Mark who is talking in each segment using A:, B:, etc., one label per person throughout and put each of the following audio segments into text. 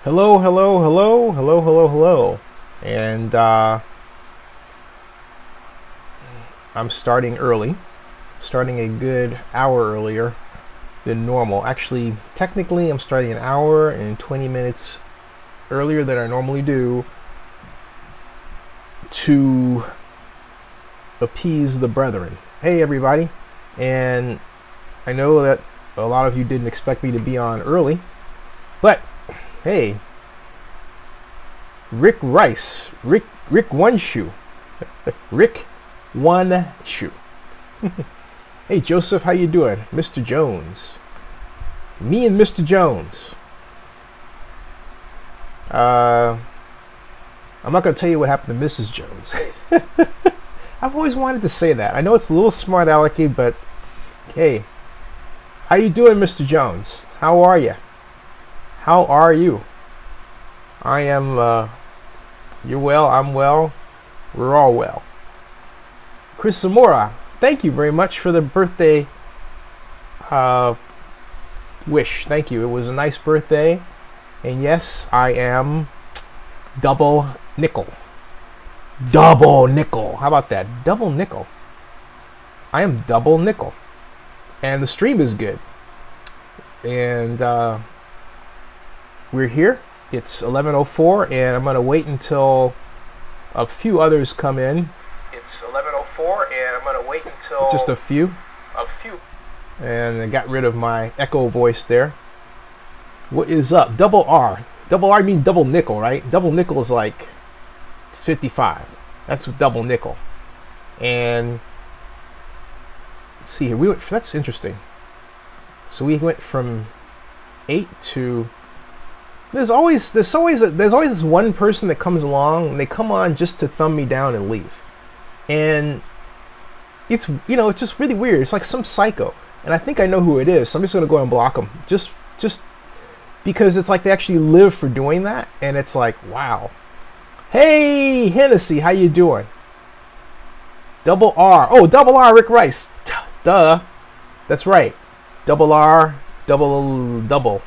A: Hello, hello, hello, hello, hello, hello. And I'm starting early, starting a good hour earlier than normal. Actually, technically, I'm starting an hour and 20 minutes earlier than I normally do to appease the brethren. Hey, everybody. And I know that a lot of you didn't expect me to be on early, but hey, Rick Rice, Rick One Shoe, Rick One Shoe. Hey Joseph, how you doing? Mr. Jones, me and Mr. Jones. I'm not gonna tell you what happened to Mrs. Jones. I've always wanted to say that. I know it's a little smart alecky, but hey, how you doing, Mr. Jones? How are you? How are you? I am, you're well, I'm well, we're all well. Chris Zamora, thank you very much for the birthday wish. Thank you. It was a nice birthday. And yes, I am double nickel. Double nickel. How about that? Double nickel. I am double nickel. And the stream is good. And we're here. It's 11:04, and I'm going to wait until a few others come in. It's 11:04, and I'm going to wait until just a few. And I got rid of my echo voice there. What is up? Double R. Double R means double nickel, right? Double nickel is like 55. That's double nickel. And let's see here. That's interesting. So we went from 8 to. There's always this one person that comes along and they come on just to thumb me down and leave. And it's, you know, it's just really weird. It's like some psycho. And I think I know who it is. So I'm just going to go and block them. Just because it's like they actually live for doing that. And it's like, wow. Hey, Hennessy, how you doing? Double R. Oh, double R, Rick Rice. Duh. That's right. Double R, double.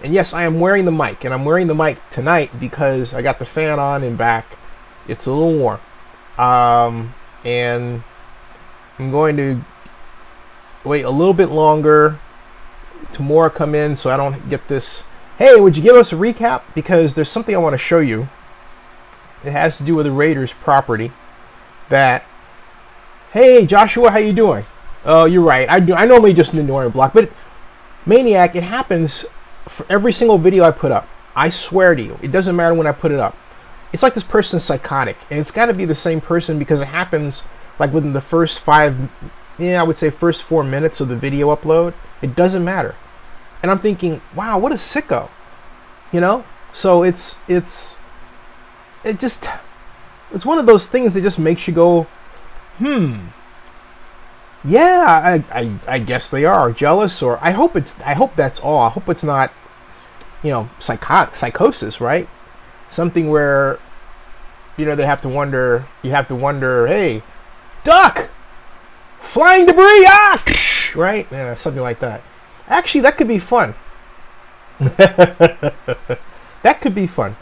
A: And yes, I am wearing the mic, and I'm wearing the mic tonight because I got the fan on and back. It's a little warm. And I'm going to wait a little bit longer to more come in so I don't get this. Hey, would you give us a recap? Because there's something I want to show you. It has to do with the Raiders property. That, hey, Joshua, how you doing? Oh, you're right. I normally just ignore and block, but Maniac, it happens for every single video I put up. I swear to you, it doesn't matter when I put it up. It's like this person's psychotic, and it's got to be the same person because it happens like within the first I would say first 4 minutes of the video upload. It doesn't matter. And I'm thinking, wow, what a sicko. You know? So it's one of those things that just makes you go, yeah, I guess they are jealous, or I hope that's all. I hope it's not, you know, psychosis, right? Something where, you know, you have to wonder, hey, duck, flying debris, right? Yeah, something like that. Actually, that could be fun. That could be fun.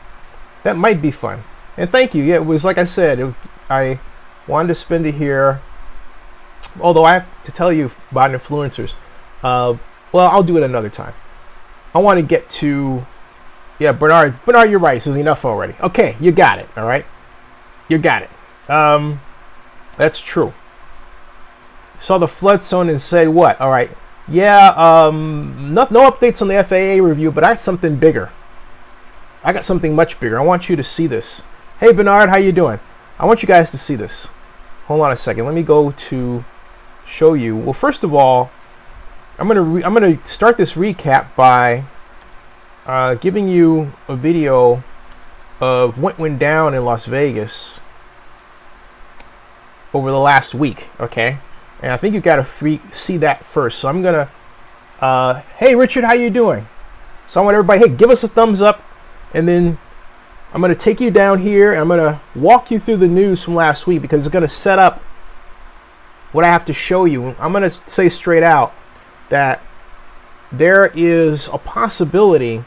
A: That might be fun. And thank you. Yeah, it was like I said, I wanted to spend it here. Although I have to tell you about influencers, well, I'll do it another time. I want to get to, yeah, Bernard, you're right. This is enough already. Okay, you got it. All right, you got it. That's true. Saw the flood zone and said what? All right, yeah. No updates on the FAA review, but I got something bigger. I got something much bigger. I want you to see this. Hey, Bernard, how you doing? I want you guys to see this. Hold on a second. Let me go to show you. Well, first of all, I'm gonna start this recap by giving you a video of what went down in Las Vegas over the last week. Okay, and I think you gotta see that first. So I'm gonna hey Richard, how you doing? So I want everybody, hey, give us a thumbs up, and then I'm gonna take you down here and I'm gonna walk you through the news from last week because it's gonna set up what I have to show you. I'm gonna say straight out that there is a possibility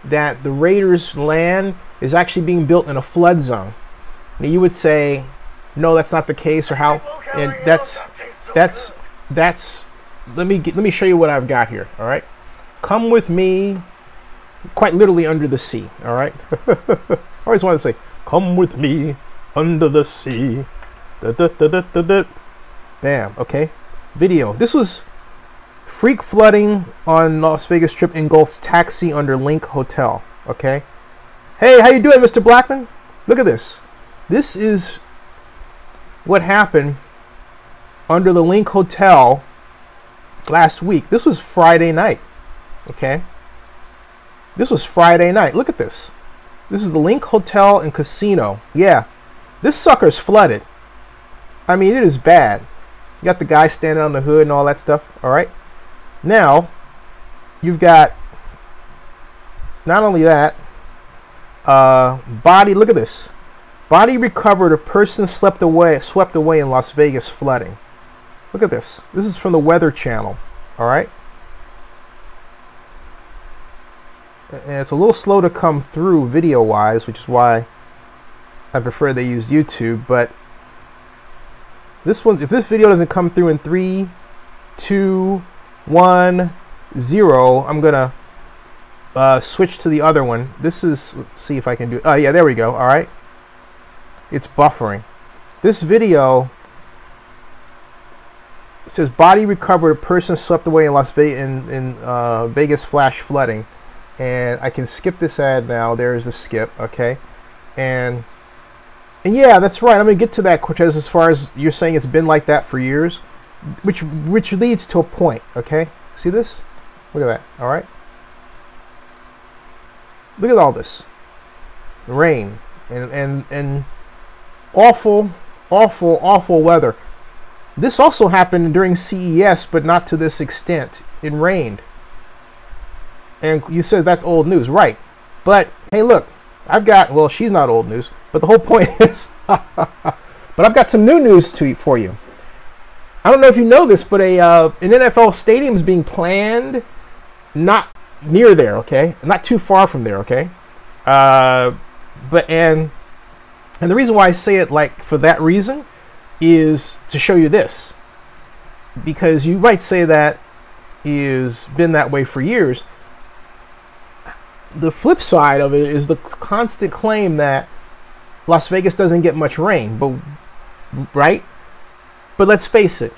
A: that the Raiders' land is actually being built in a flood zone. Now you would say, no, that's not the case, or how? And that's. Let me show you what I've got here. All right, come with me. Quite literally under the sea. All right. I always wanted to say, come with me under the sea. Da, da, da, da, da, da. Damn. Okay. Video. This was freak flooding on Las Vegas Strip engulfs taxi under Link Hotel. Okay. Hey, how you doing, Mr. Blackman? Look at this. This is what happened under the Link Hotel last week. This was Friday night. Okay. This was Friday night. Look at this. This is the Link Hotel and Casino. Yeah. This sucker's flooded. I mean, it is bad. You got the guy standing on the hood and all that stuff. All right. Now, you've got not only that, body, look at this. Body recovered of person swept away in Las Vegas flooding. Look at this. This is from the Weather Channel. All right. And it's a little slow to come through video-wise, which is why I prefer they use YouTube. But this one, if this video doesn't come through in 3, 2, 1, 0, I'm gonna switch to the other one. This is, let's see if I can do it. Oh yeah, there we go. All right, it's buffering. This video, it says body recovered, a person swept away in Las Vegas in Vegas flash flooding. And I can skip this ad now. There's the skip, okay? And yeah, that's right. I'm gonna get to that, Cortez. As far as you're saying, it's been like that for years, which leads to a point, okay? See this? Look at that. All right. Look at all this rain and awful weather. This also happened during CES, but not to this extent. It rained. And you said that's old news, right? But hey, look, I've got, well, she's not old news, but the whole point is, but I've got some new news for you. I don't know if you know this, but an NFL stadium is being planned not near there, okay? Not too far from there, okay? And the reason why I say it like for that reason is to show you this, because you might say that is been that way for years. The flip side of it is the constant claim that Las Vegas doesn't get much rain, but right? But let's face it,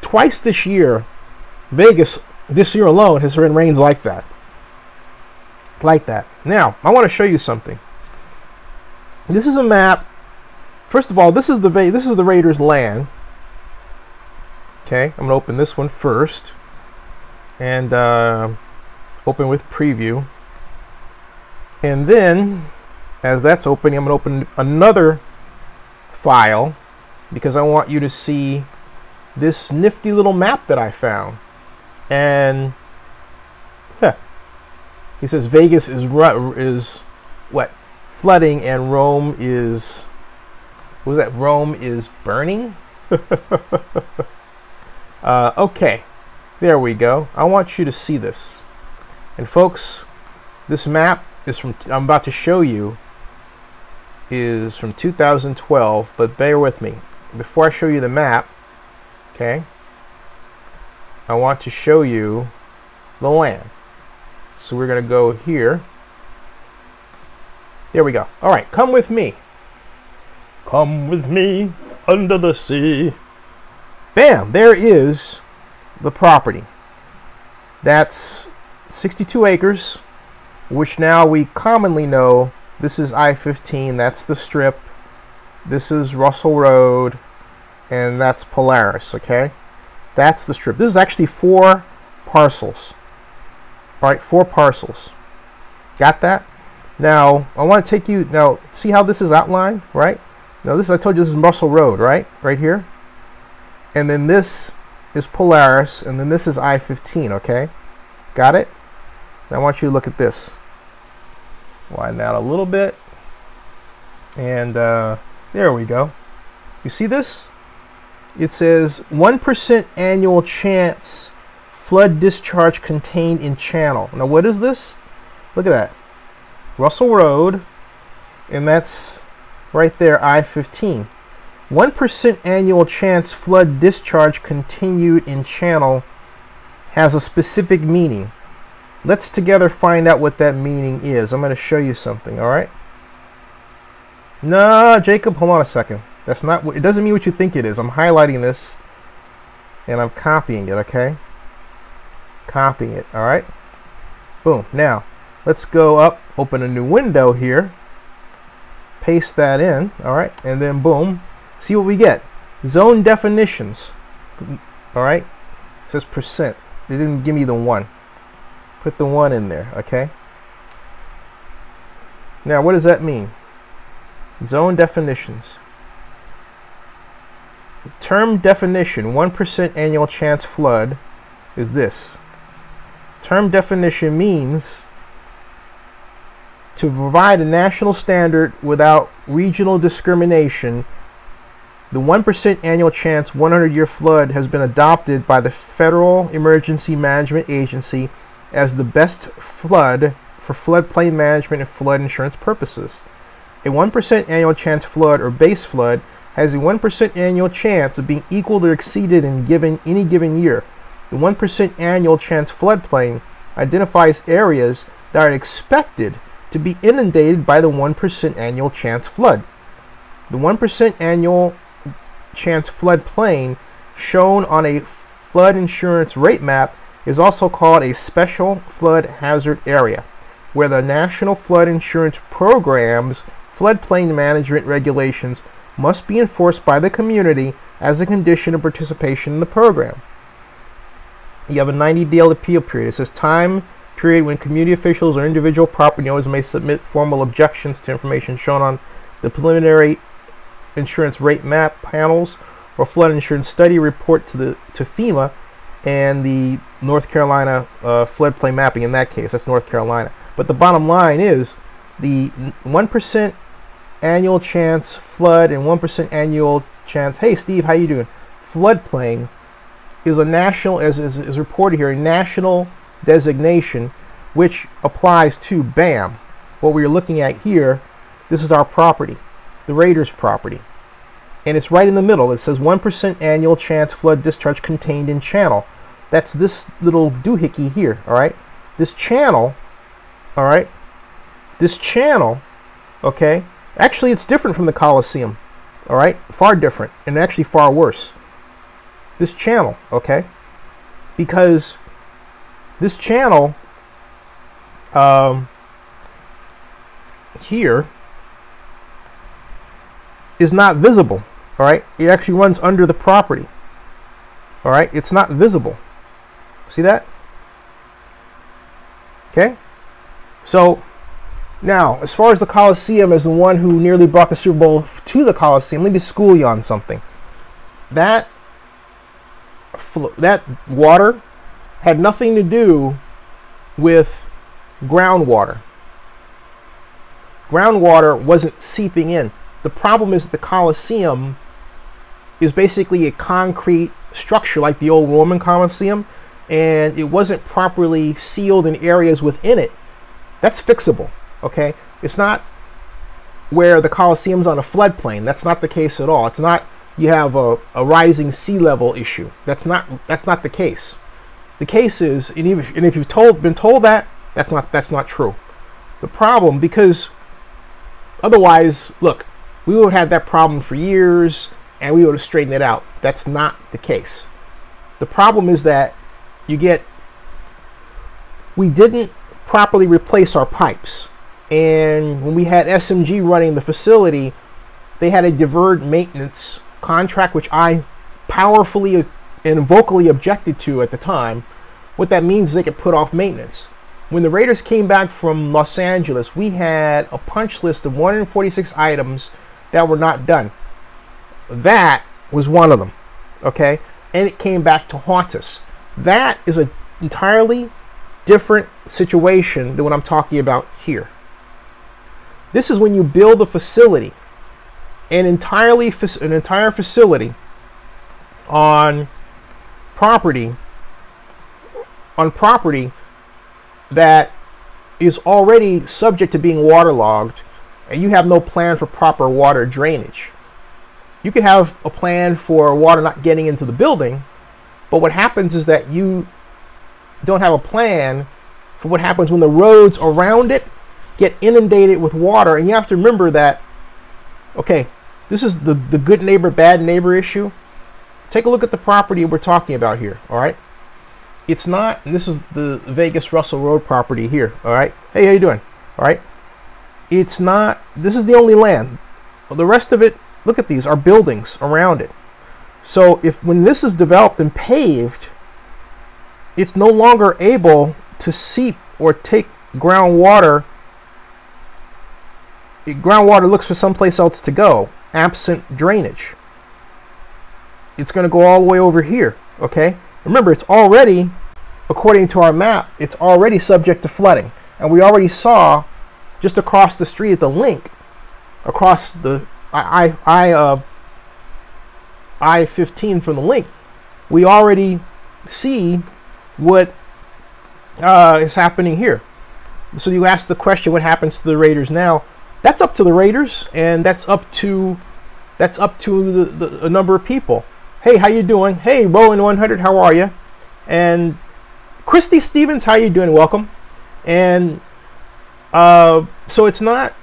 A: twice this year, Vegas, this year alone, has been rains like that. Like that. Now, I want to show you something. This is a map. First of all, this is the Raiders' land. Okay, I'm gonna open this one first, and open with preview. And then, as that's opening, I'm going to open another file because I want you to see this nifty little map that I found. And he says Vegas is what? Flooding, and Rome is, what was that? Rome is burning? Okay, there we go. I want you to see this. And folks, this map is from, I'm about to show you, is from 2012, but bear with me. Before I show you the map, okay, I want to show you the land. So we're going to go here. There we go. All right, come with me. Come with me under the sea. Bam, there is the property. That's 62 acres, which now we commonly know this is I-15, that's the Strip, this is Russell Road, and that's Polaris, okay? That's the Strip. This is actually 4 parcels. All right, 4 parcels. Got that? Now, I want to take you, now, see how this is outlined, right? Now, this, I told you this is Russell Road, right? Right here. And then this is Polaris, and then this is I-15, okay? Got it? Now, I want you to look at this. Widen that a little bit. And there we go. You see this? It says 1% annual chance flood discharge contained in channel. Now what is this? Look at that. Russell Road, and that's right there, I-15. 1% annual chance flood discharge continued in channel has a specific meaning. Let's together find out what that meaning is. I'm going to show you something, all right? No, Jacob, hold on a second. That's not what, it doesn't mean what you think it is. I'm highlighting this and I'm copying it, okay? Copying it, all right? Boom. Now, let's go up, open a new window here, paste that in, all right? And then boom, see what we get. Zone definitions, all right? It says percent. They didn't give me the 1. Put the 1 in there, okay? Now, what does that mean? Zone definitions. Term definition, 1% annual chance flood, is this. Term definition means to provide a national standard without regional discrimination. The 1% annual chance 100-year flood has been adopted by the Federal Emergency Management Agency as the best flood for floodplain management and flood insurance purposes. A 1% annual chance flood or base flood has a 1% annual chance of being equaled or exceeded in any given year. The 1% annual chance floodplain identifies areas that are expected to be inundated by the 1% annual chance flood. The 1% annual chance floodplain shown on a flood insurance rate map is also called a special flood hazard area, where the National Flood Insurance Program's floodplain management regulations must be enforced by the community as a condition of participation in the program. You have a 90-day appeal period. It says time period when community officials or individual property owners may submit formal objections to information shown on the preliminary insurance rate map panels or flood insurance study report to FEMA and the North Carolina floodplain mapping. In that case, that's North Carolina. But the bottom line is the 1% annual chance flood and 1% annual chance, hey Steve, how you doing? Floodplain is a national, as is reported here, a national designation which applies to BAM. What we're looking at here, this is our property, the Raiders property. And it's right in the middle. It says 1% annual chance flood discharge contained in channel. That's this little doohickey here, all right? This channel, all right? This channel, okay? Actually, it's different from the Coliseum, all right? Far different, and actually far worse. This channel, okay? Because this channel here is not visible, all right? It actually runs under the property, all right? It's not visible. See that? Okay? So now, as far as the Coliseum, as the one who nearly brought the Super Bowl to the Coliseum, let me school you on something. That water had nothing to do with groundwater. Groundwater wasn't seeping in. The problem is the Coliseum is basically a concrete structure like the old Roman Coliseum, and it wasn't properly sealed in areas within it. That's fixable, okay? It's not where the Coliseum's on a floodplain. That's not the case at all. It's not you have a rising sea level issue. That's not the case. The case is, and if you've been told that, that's not true. The problem, because otherwise, look, we would have had that problem for years and we would have straightened it out. That's not the case. The problem is that we didn't properly replace our pipes. And when we had SMG running the facility, they had a deferred maintenance contract, which I powerfully and vocally objected to at the time. What that means is they could put off maintenance. When the Raiders came back from Los Angeles, we had a punch list of 146 items that were not done. That was one of them, okay? And it came back to haunt us. That is an entirely different situation than what I'm talking about here. This is when you build a facility, an entire facility on property on property that is already subject to being waterlogged, and you have no plan for proper water drainage. You can have a plan for water not getting into the building, but what happens is that you don't have a plan for what happens when the roads around it get inundated with water. And you have to remember that, okay, this is the good neighbor, bad neighbor issue. Take a look at the property we're talking about here, all right? It's not, and this is the Vegas Russell Road property here, all right? Hey, how you doing? All right? It's not, this is the only land. The rest of it, look at these, are buildings around it. So when this is developed and paved, it's no longer able to seep or take groundwater. Groundwater looks for someplace else to go, absent drainage. It's going to go all the way over here, okay? Remember, it's already, according to our map, it's already subject to flooding. And we already saw, just across the street at the link, across the I-15 from the link, we already see what is happening here. So you ask the question, what happens to the Raiders now? That's up to the Raiders, and that's up to a number of people. Hey, how you doing? Hey, Roland 100, how are you? And Christy Stevens, how you doing? Welcome. And so it's not.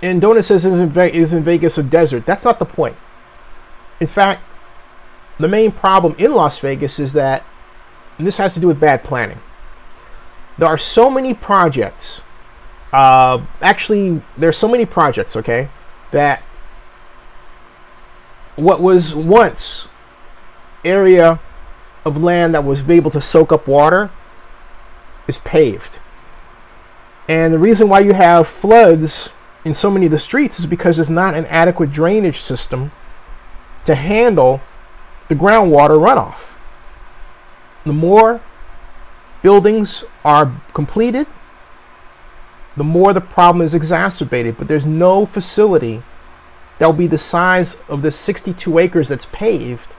A: And Donut says isn't Vegas a desert? That's not the point. In fact, the main problem in Las Vegas is that, and this has to do with bad planning. There are so many projects. Actually, there's so many projects, okay, that what was once area of land that was able to soak up water is paved. And the reason why you have floods in so many of the streets is because there's not an adequate drainage system to handle the groundwater runoff. The more buildings are completed, the more the problem is exacerbated. But there's no facility that will be the size of the 62 acres that's paved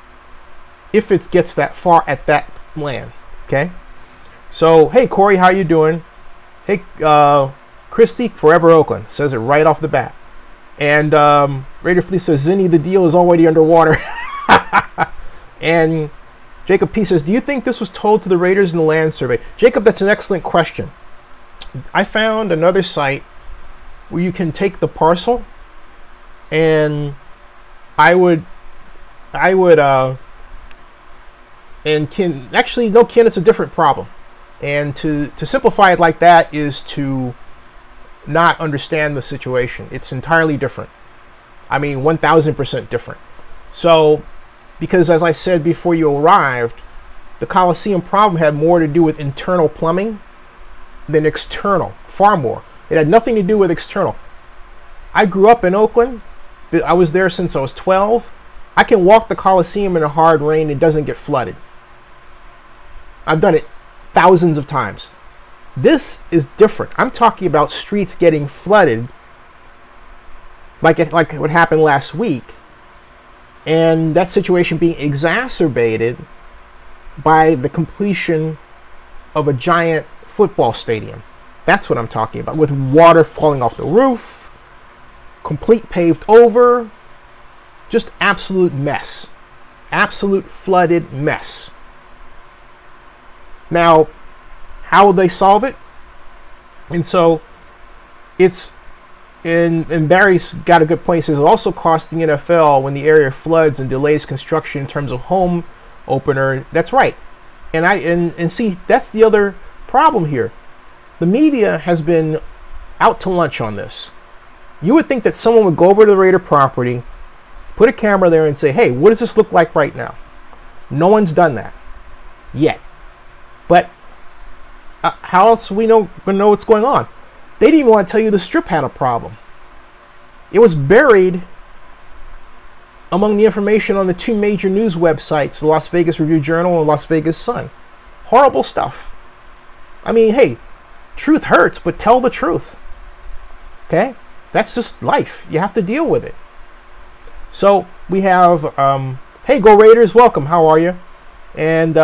A: if it gets that far at that land, okay? So, hey, Corey, how you doing? Hey, Christy, Forever Oakland, says it right off the bat. And Raider Fleet says, Zinni, the deal is already underwater. And Jacob P says, do you think this was told to the Raiders in the land survey? Jacob, that's an excellent question. I found another site where you can take the parcel, and and Ken, actually, no, Ken, it's a different problem. And to simplify it like that is to not understand the situation. It's entirely different. I mean, 1000% different. So, because as I said before you arrived, the Coliseum problem had more to do with internal plumbing than external, far more. It had nothing to do with external. I grew up in Oakland. I was there since I was 12. I can walk the Coliseum in a hard rain. It doesn't get flooded. I've done it thousands of times. This is different. I'm talking about streets getting flooded like what happened last week, and that situation being exacerbated by the completion of a giant football stadium. That's what I'm talking about, with water falling off the roof, complete paved over, just absolute mess. Absolute flooded mess. Now, how will they solve it? And so it's, and Barry's got a good point. He says, it's also costing NFL when the area floods and delays construction in terms of home opener. That's right. And see, that's the other problem here. The media has been out to lunch on this. You would think that someone would go over to the Raider property, put a camera there and say, hey, what does this look like right now? No one's done that yet. But how else we know what's going on? They didn't even want to tell you the Strip had a problem. It was buried among the information on the two major news websites, the Las Vegas Review-Journal and Las Vegas Sun. Horrible stuff. I mean, hey, truth hurts, but tell the truth. Okay? That's just life. You have to deal with it. So we have, hey, Go Raiders, welcome. How are you? And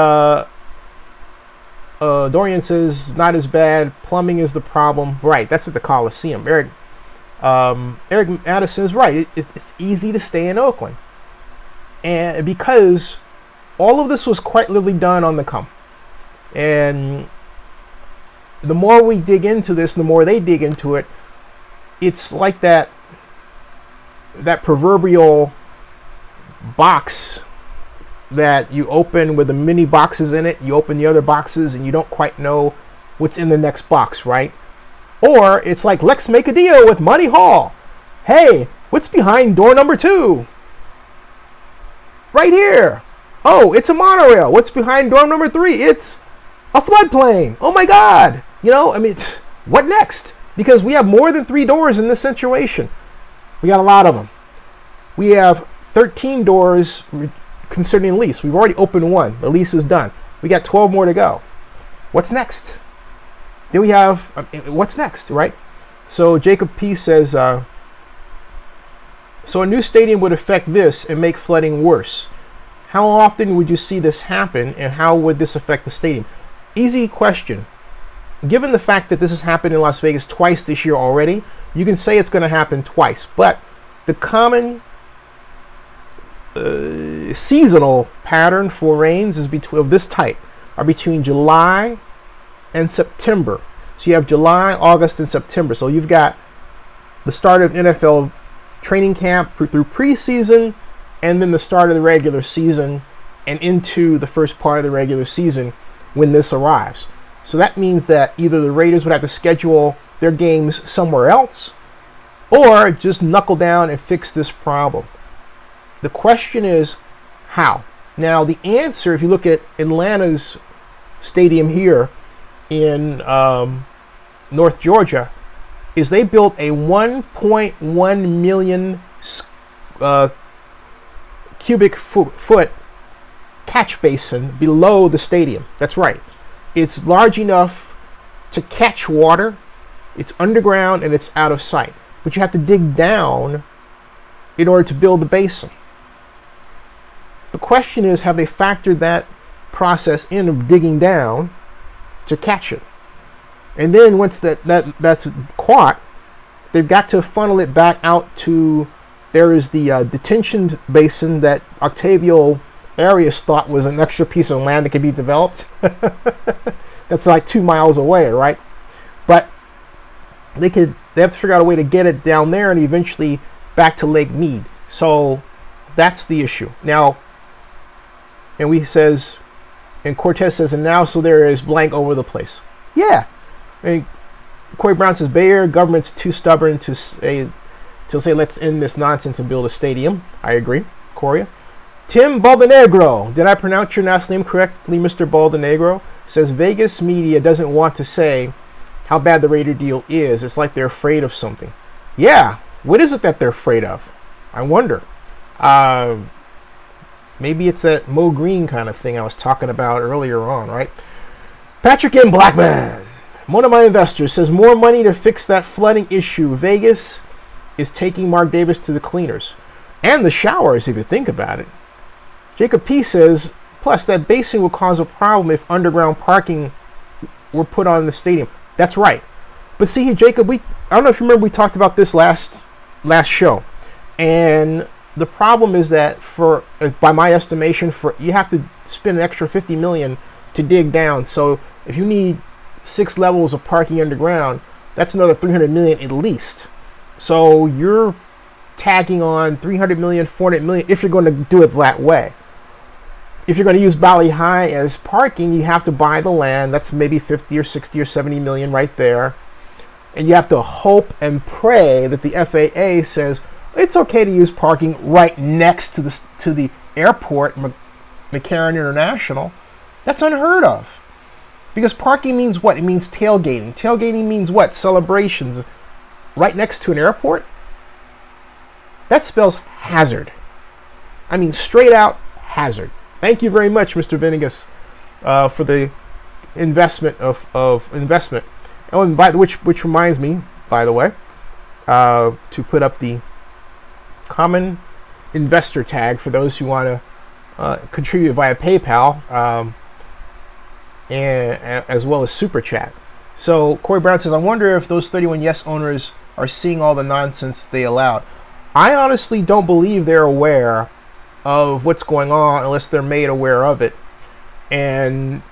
A: Dorian says, not as bad. Plumbing is the problem. Right, that's at the Coliseum. Eric Addison is right. It's easy to stay in Oakland. And because all of this was quite literally done on the come. And the more we dig into this, the more they dig into it, it's like that proverbial box that you open with the mini boxes in it. You open the other boxes and you don't quite know what's in the next box, right? Or it's like, let's make a deal with Money Hall. Hey, what's behind door number 2? Right here. Oh, it's a monorail. What's behind door number 3? It's a floodplain. Oh my God. You know, I mean, what next? Because we have more than 3 doors in this situation. We got a lot of them. We have 13 doors concerning lease. We've already opened 1. The lease is done. We got 12 more to go. What's next? Then we have, what's next, right? So Jacob P says, so a new stadium would affect this and make flooding worse. How often would you see this happen, and how would this affect the stadium? Easy question. Given the fact that this has happened in Las Vegas twice this year already, you can say it's going to happen twice. But the common seasonal pattern for rains is of this type are between July and September. So you have July, August, and September. So you've got the start of NFL training camp through preseason, and then the start of the regular season and into the first part of the regular season when this arrives. So that means that either the Raiders would have to schedule their games somewhere else or just knuckle down and fix this problem. The question is how? Now the answer, if you look at Atlanta's stadium here in North Georgia, is they built a 1.1 million cubic foot catch basin below the stadium. That's right. It's large enough to catch water. It's underground and it's out of sight. But you have to dig down in order to build the basin. The question is, have they factored that process in of digging down to catch it? And then once that's caught, they've got to funnel it back out to, there is the detention basin that Octavio Arias thought was an extra piece of land that could be developed. That's like 2 miles away, right? But they have to figure out a way to get it down there and eventually back to Lake Mead. So that's the issue. Now, and Cortez says, and now so there is blank over the place. Yeah. I mean, Corey Brown says, Bay Area government's too stubborn to say let's end this nonsense and build a stadium. I agree, Coria. Tim Baldenegro, did I pronounce your last name correctly, Mr. Baldenegro? Says Vegas media doesn't want to say how bad the Raider deal is. It's like they're afraid of something. Yeah, what is it that they're afraid of? I wonder. Maybe it's that Mo Green kind of thing I was talking about earlier on, right? Patrick M. Blackman, one of my investors, says more money to fix that flooding issue. Vegas is taking Mark Davis to the cleaners and the showers, if you think about it. Jacob P. says, plus that basin will cause a problem if underground parking were put on the stadium. That's right. But see, Jacob, I don't know if you remember, we talked about this last show. And the problem is that by my estimation, you have to spend an extra $50 million to dig down. So if you need 6 levels of parking underground, that's another $300 million at least. So you're tagging on $300 million, $400 million if you're going to do it that way. If you're going to use Valley High as parking, you have to buy the land. That's maybe 50 or 60 or 70 million right there. And you have to hope and pray that the FAA says it's okay to use parking right next to the airport, McCarran International. That's unheard of. Because parking means what? It means tailgating. Tailgating means what? Celebrations right next to an airport? That spells hazard. I mean, straight out hazard. Thank you very much, Mr. Venegas, for the investment of investment. Oh, and which reminds me, by the way, to put up the common investor tag for those who want to contribute via PayPal. and as well as Super Chat. So Corey Brown says, I wonder if those 31 Yes owners are seeing all the nonsense they allowed. I honestly don't believe they're aware of what's going on unless they're made aware of it. And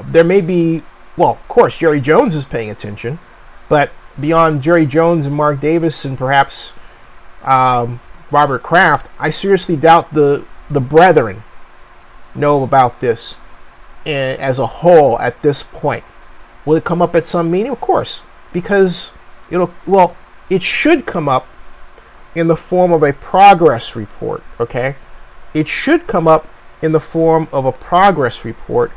A: there may be, well, of course, Jerry Jones is paying attention, but beyond Jerry Jones and Mark Davis and perhaps Robert Kraft, I seriously doubt the brethren know about this as a whole at this point. Will it come up at some meeting? Of course, because it should come up in the form of a progress report, okay? It should come up in the form of a progress report,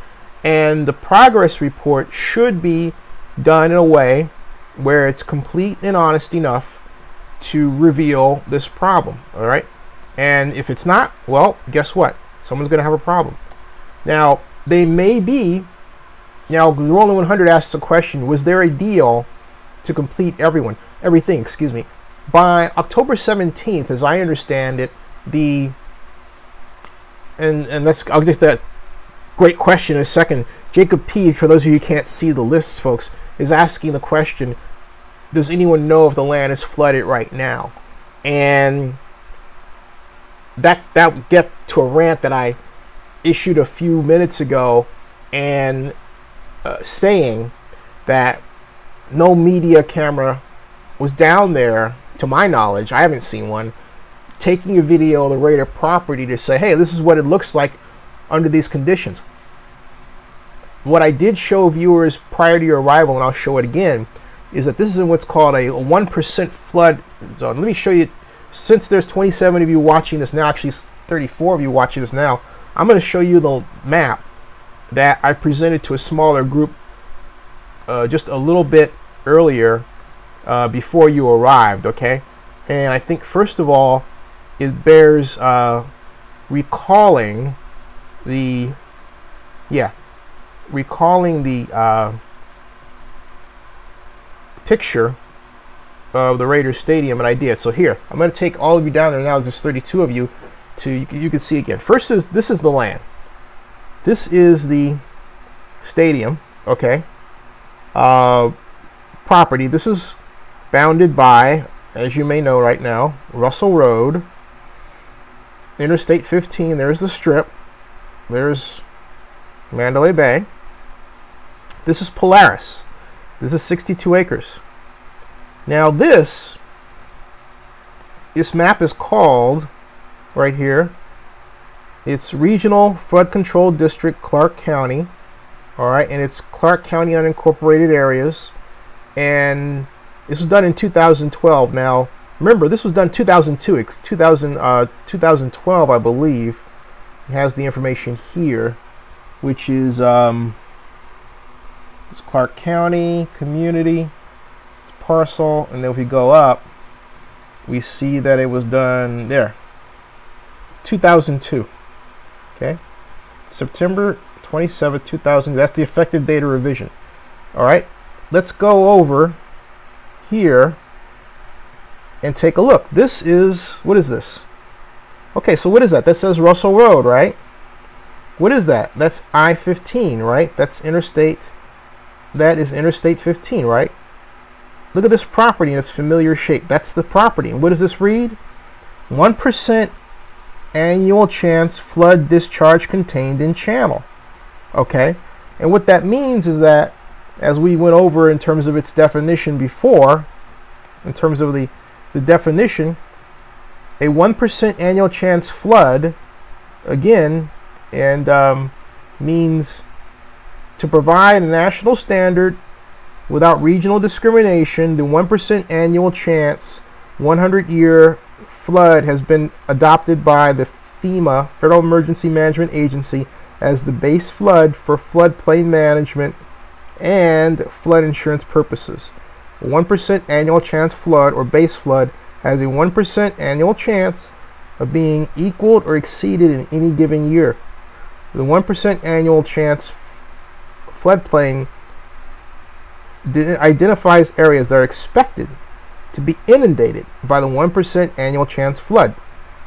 A: and the progress report should be done in a way where it's complete and honest enough to reveal this problem, all right? And if it's not, well, guess what? Someone's going to have a problem. Now, they may be, now, Rolling 100 asks a question, was there a deal to complete everything, excuse me. By October 17th, as I understand it, and I'll get that great question in a second. Jacob P., for those of you who can't see the lists, folks, is asking the question, does anyone know if the land is flooded right now? And that get to a rant that I issued a few minutes ago, and saying that no media camera was down there, to my knowledge. I haven't seen one, taking a video of the Raider property to say, hey, this is what it looks like under these conditions. What I did show viewers prior to your arrival, and I'll show it again, is that this is in what's called a 1% flood zone. Let me show you, since there's 27 of you watching this now, actually 34 of you watching this now, I'm going to show you the map that I presented to a smaller group just a little bit earlier before you arrived, okay? And I think, first of all, it bears recalling the picture of the Raiders Stadium, and I did. So here, I'm going to take all of you down there now. There's 32 of you. You can see again. First this is the land. This is the stadium, okay? Property. This is bounded by, as you may know right now, Russell Road, Interstate 15. There's the Strip. There's Mandalay Bay. This is Polaris. This is 62 acres. Now this map is called, right here, it's Regional Flood Control District, Clark County. All right, and it's Clark County unincorporated areas. And this was done in 2012. Now, remember, this was done 2002, 2012, I believe. It has the information here, which is it's Clark County, community, it's parcel, and then if we go up, we see that it was done there, 2002. Okay, September 27th, 2000. That's the effective date of revision. All right, let's go over here and take a look. This is, what is this? Okay, so what is that? That says Russell Road, right? What is that? That's I-15, right? That's interstate. That is Interstate 15, right? Look at this property in its familiar shape. That's the property. And what does this read? 1% annual chance flood discharge contained in channel. Okay? And what that means is that, as we went over in terms of its definition before, in terms of the definition, a 1% annual chance flood, again, and means to provide a national standard without regional discrimination. The 1% annual chance 100-year flood has been adopted by the FEMA, Federal Emergency Management Agency, as the base flood for floodplain management and flood insurance purposes. A 1% annual chance flood or base flood has a 1% annual chance of being equaled or exceeded in any given year. The 1% annual chance floodplain identifies areas that are expected to be inundated by the 1% annual chance flood.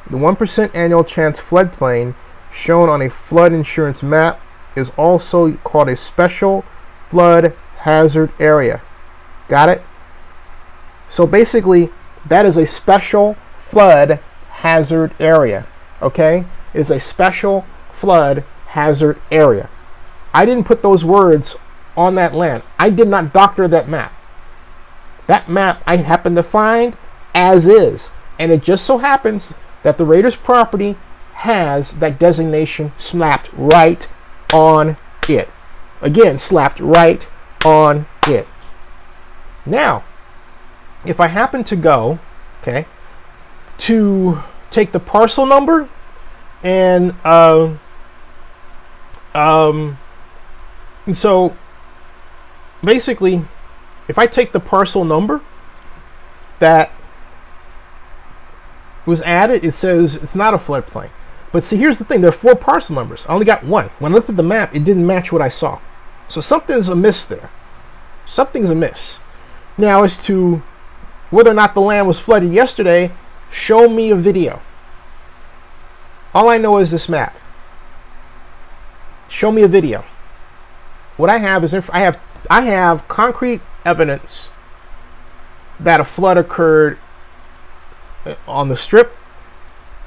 A: The 1% annual chance floodplain shown on a flood insurance map is also called a special flood hazard area. Got it? So basically, that is a special flood hazard area. Okay? It's a special flood hazard area. I didn't put those words on that land. I did not doctor that map. That map I happened to find as is. And it just so happens that the Raiders property has that designation slapped right on it. Again, slapped right on it. Now, if I happen to go, okay, to take the parcel number and so basically, if I take the parcel number that was added, it says it's not a floodplain. But see, here's the thing. There are 4 parcel numbers. I only got 1. When I looked at the map, it didn't match what I saw. So something's amiss there. Something's amiss. Now, as to whether or not the land was flooded yesterday, show me a video. All I know is this map. Show me a video. What I have is I have concrete evidence that a flood occurred on the Strip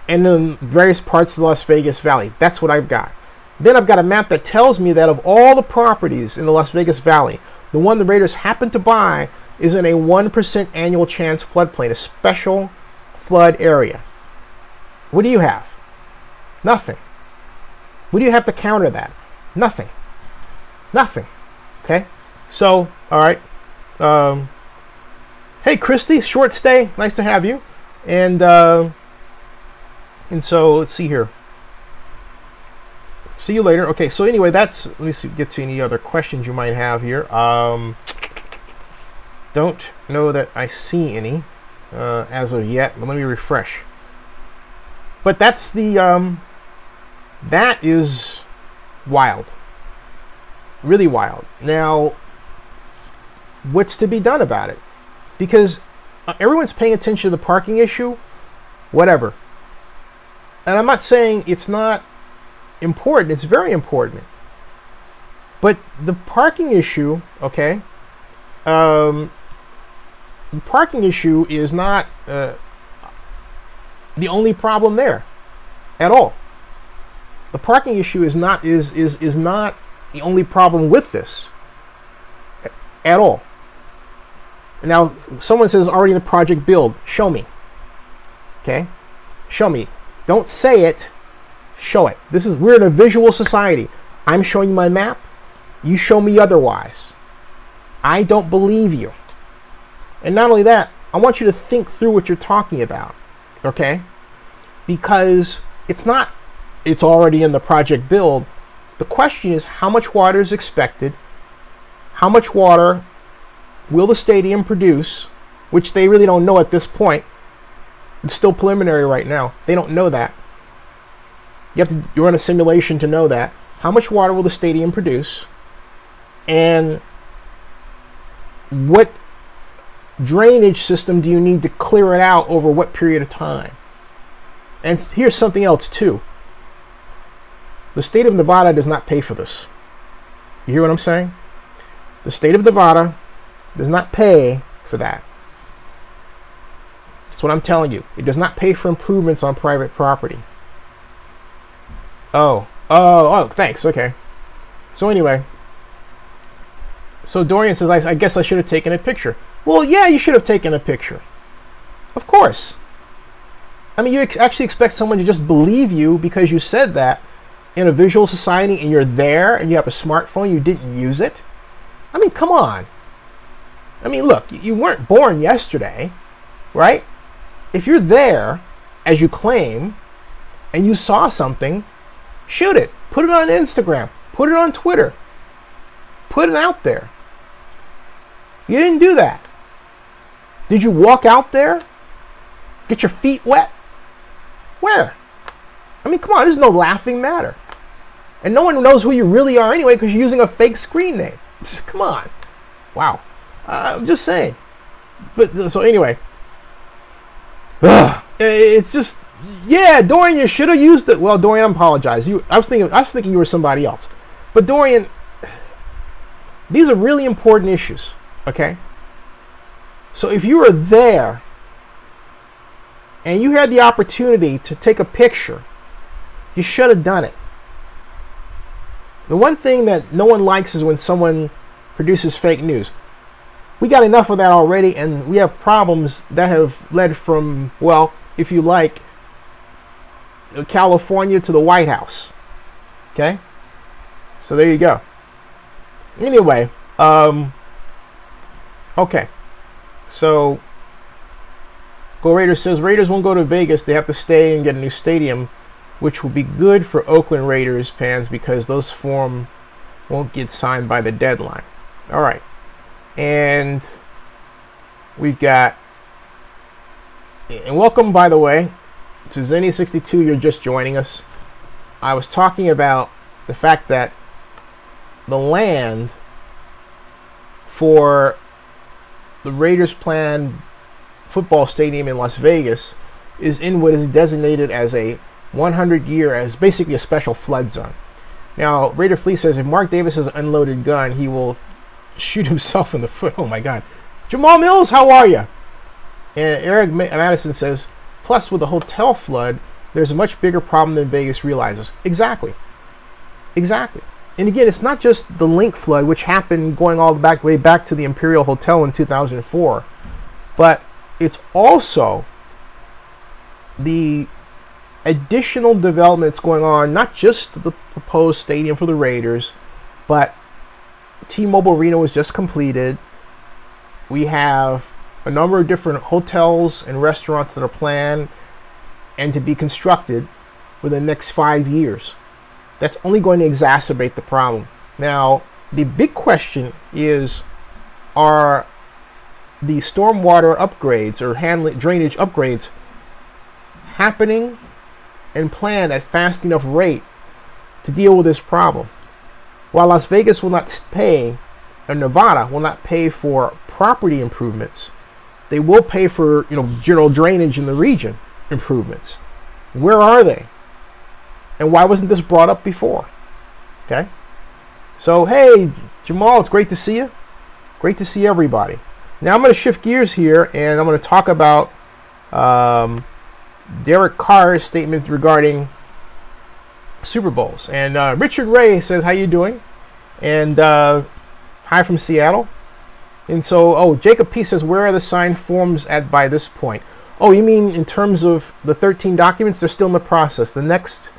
A: and in various parts of the Las Vegas Valley. That's what I've got. Then I've got a map that tells me that of all the properties in the Las Vegas Valley, the one the Raiders happen to buy is in a 1% annual chance floodplain, a special flood area. What do you have? Nothing. What do you have to counter that? Nothing. Nothing. Okay? So, all right. Hey, Christy, short stay. Nice to have you. And so let's see here. See you later. Okay, so anyway, let me see, get to any other questions you might have here. Don't know that I see any as of yet, but let me refresh. But that's the that is wild. Really wild. Now, what's to be done about it? Because everyone's paying attention to the parking issue, whatever. And I'm not saying it's not important. It's very important. But the parking issue, okay, the parking issue is not the only problem there at all. The parking issue is not the only problem with this at all. Now, someone says already in the project build. Show me. Okay? Show me. Don't say it. Show it. We're in a visual society. I'm showing you my map. You show me otherwise. I don't believe you. And not only that, I want you to think through what you're talking about. Okay? Because it's already in the project build. The question is, how much water is expected? How much water will the stadium produce? Which they really don't know at this point. It's still preliminary right now. They don't know that. You have to run a simulation to know that. How much water will the stadium produce? And what drainage system do you need to clear it out over what period of time? And here's something else too. The state of Nevada does not pay for this. You hear what I'm saying? The state of Nevada does not pay for that. That's what I'm telling you. It does not pay for improvements on private property. Oh, thanks. Okay. So anyway. So Dorian says, I guess I should have taken a picture. Well, yeah, you should have taken a picture. Of course. I mean, you actually expect someone to just believe you because you said that in a visual society and you're there and you have a smartphone, you didn't use it? I mean, come on. I mean, look, you weren't born yesterday, right? If you're there, as you claim, and you saw something, shoot it. Put it on Instagram. Put it on Twitter. Put it out there. You didn't do that. Did you walk out there? Get your feet wet? Where? I mean, come on, this is no laughing matter. And no one knows who you really are anyway because you're using a fake screen name. Come on. Wow. I'm just saying. But so anyway. It's just, yeah, Dorian, you should have used it. Well, Dorian, I apologize. I was thinking you were somebody else. But Dorian, these are really important issues, okay? So if you were there and you had the opportunity to take a picture, you should have done it. The one thing that no one likes is when someone produces fake news. We got enough of that already, and we have problems that have led from, well, if you like, California to the White House. Okay? So there you go. Anyway, okay. So, Go Raiders says Raiders won't go to Vegas. They have to stay and get a new stadium, which will be good for Oakland Raiders fans because those form won't get signed by the deadline. All right. And we've got, and welcome, by the way, to Zenny62. You're just joining us. I was talking about the fact that the land for the Raiders' planned football stadium in Las Vegas is in what is designated as a 100-year, as basically a special flood zone. Now, Raider Flea says if Mark Davis has an unloaded gun, he will shoot himself in the foot. Oh my God. Jamal Mills, how are you? And Eric Madison says, plus with the hotel flood, there's a much bigger problem than Vegas realizes. Exactly. Exactly. And again, it's not just the Link flood, which happened going all the way back to the Imperial Hotel in 2004, but it's also the additional developments going on, not just the proposed stadium for the Raiders, but T-Mobile Arena was just completed. We have a number of different hotels and restaurants that are planned and to be constructed within the next 5 years. That's only going to exacerbate the problem. Now, the big question is, are the stormwater upgrades or drainage upgrades happening and planned at fast enough rate to deal with this problem? While Las Vegas will not pay, or Nevada will not pay for property improvements, they will pay for, general drainage in the region improvements. Where are they? And why wasn't this brought up before? Okay. So, hey, Jamal, it's great to see you. Great to see everybody. Now I'm going to shift gears here, and I'm going to talk about Derek Carr's statement regarding Super Bowls. And Richard Ray says, how you doing? And hi from Seattle. And so, Jacob P says, where are the signed forms at by this point? Oh, you mean in terms of the 13 documents? They're still in the process. The next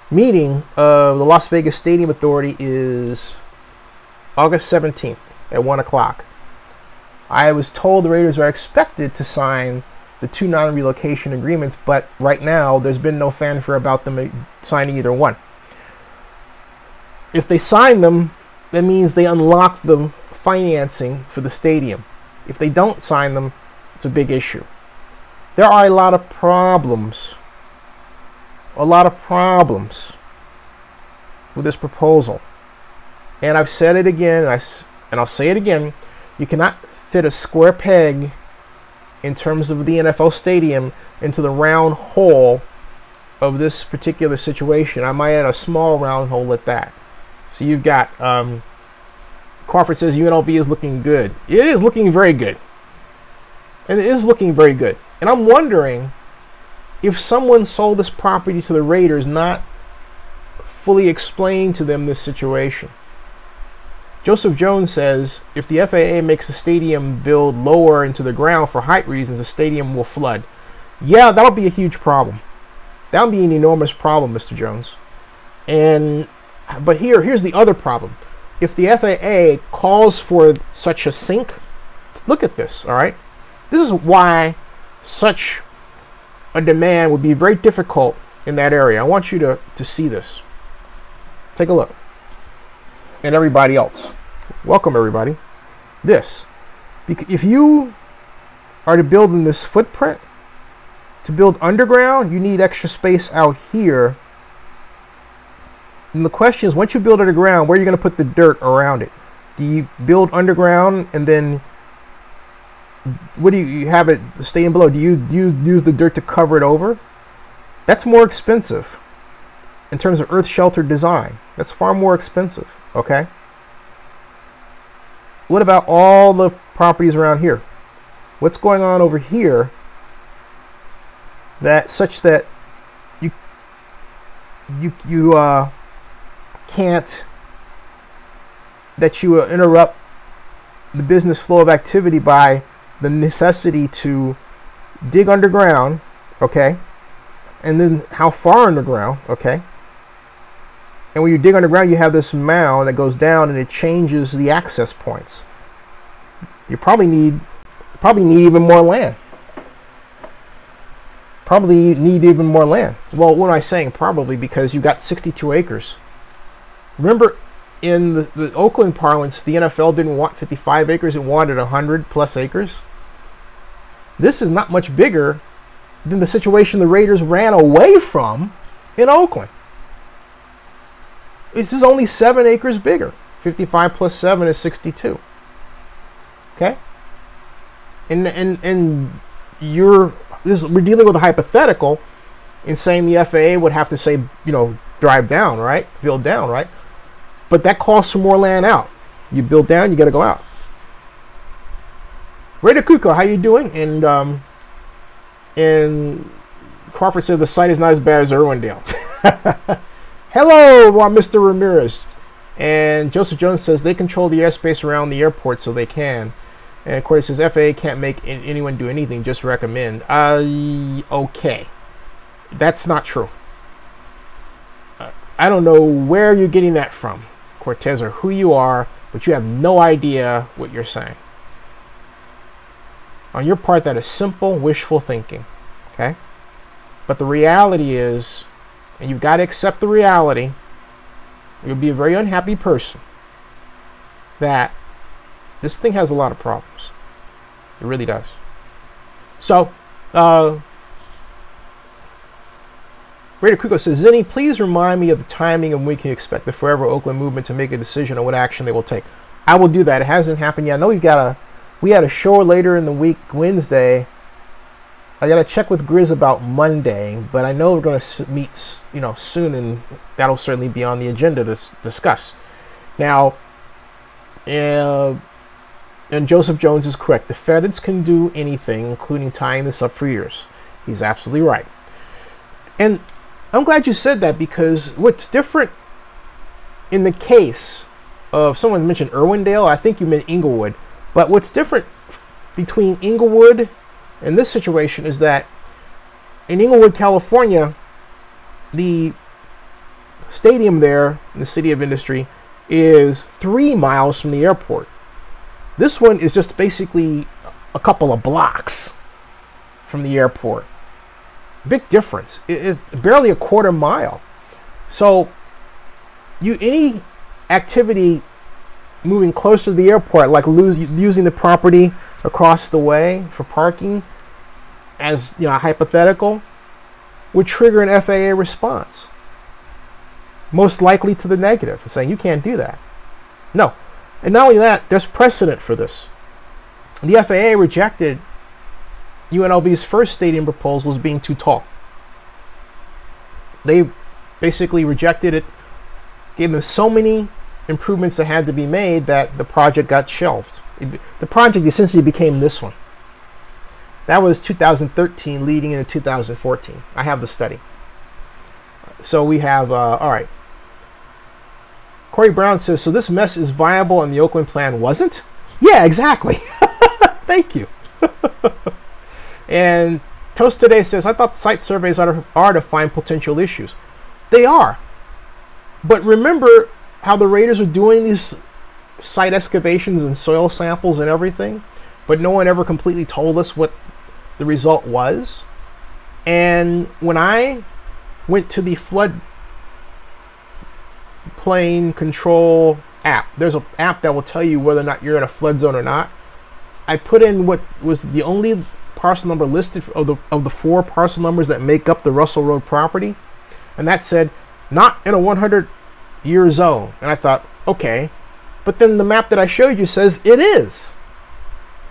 A: meeting of the Las Vegas Stadium Authority is August 17th at 1 o'clock. I was told the Raiders are expected to sign the 2 non-relocation agreements, but right now there's been no fanfare about them signing either one. If they sign them, that means they unlock the financing for the stadium. If they don't sign them, it's a big issue. There are a lot of problems. A lot of problems with this proposal. And I've said it again, and I'll say it again. You cannot fit a square peg in terms of the NFL stadium into the round hole of this particular situation. I might add a small round hole at that. So you've got, Crawford says UNLV is looking good. It is looking very good. And it is looking very good. And I'm wondering if someone sold this property to the Raiders, not fully explained to them this situation. Joseph Jones says, if the FAA makes the stadium build lower into the ground for height reasons, the stadium will flood. Yeah, that'll be a huge problem. That'll be an enormous problem, Mr. Jones. But here's the other problem. If the FAA calls for such a sink, look at this, all right? This is why such a demand would be very difficult in that area. I want you to see this. Take a look. And everybody else. Welcome, everybody. If you are to build in this footprint, to build underground, you need extra space out here. And the question is, once you build underground, where are you going to put the dirt around it? Do you build underground and then what do you have it staying below? Do you use the dirt to cover it over? That's more expensive. in terms of earth shelter design. That's far more expensive, okay? What about all the properties around here? What's going on over here that such that you can't, that you interrupt the business flow of activity by the necessity to dig underground, okay? And then how far underground, okay? And when you dig underground, you have this mound that goes down and it changes the access points. You probably need even more land. Probably need even more land. Well, what am I saying? Probably because you got 62 acres. Remember, in the Oakland parlance, the NFL didn't want 55 acres. It wanted 100 plus acres. This is not much bigger than the situation the Raiders ran away from in Oakland. This is only 7 acres bigger. 55 plus 7 is 62. Okay? And we're dealing with a hypothetical in saying the FAA would have to say, drive down, right? Build down, right? But that costs some more land out. You build down, you got to go out. Raider Kuko, how you doing? And Crawford said the site is not as bad as Irwindale. Hello, Mr. Ramirez. And Joseph Jones says they control the airspace around the airport, so they can. And Corey says FAA can't make anyone do anything, just recommend. Okay. That's not true. I don't know where you're getting that from, Cortez, or who you are, but you have no idea what you're saying. On your part, that is simple, wishful thinking. Okay? But the reality is, and you've got to accept the reality, you'll be a very unhappy person, that this thing has a lot of problems. It really does. So, Raider Kuko says, Zinni, please remind me of the timing and when we can expect the Forever Oakland movement to make a decision on what action they will take. I will do that. It hasn't happened yet. I know we had a show later in the week, Wednesday. I got to check with Grizz about Monday, but I know we're going to meet, soon, and that'll certainly be on the agenda to discuss. Now, and Joseph Jones is correct. The feds can do anything, including tying this up for years. He's absolutely right. And I'm glad you said that, because what's different in the case of, someone mentioned Irwindale, I think you meant Inglewood, but what's different between Inglewood and this situation is that in Inglewood, California, the stadium there in the City of Industry is 3 miles from the airport. This one is just basically a couple of blocks from the airport. Big difference. It's barely a quarter mile. So any activity moving closer to the airport, like using the property across the way for parking, as hypothetical, would trigger an FAA response. Most likely to the negative, saying you can't do that. No. And not only that, there's precedent for this. The FAA rejected UNLV's first stadium proposal as being too tall. They basically rejected it, gave them so many improvements that had to be made that the project got shelved. The project essentially became this one. That was 2013 leading into 2014. I have the study. So we have, all right. Corey Brown says, so this mess is viable and the Oakland plan wasn't? Yeah, exactly. Thank you. And Toast Today says, I thought site surveys are to find potential issues. They are. But remember how the Raiders are doing these site excavations and soil samples and everything, but no one ever completely told us what the result was. And when I went to the flood plain control app, there's an app that will tell you whether or not you're in a flood zone or not. I put in what was the only parcel number listed of the 4 parcel numbers that make up the Russell Road property, and that said not in a 100-year zone. And I thought, okay, but then the map that I showed you says it is,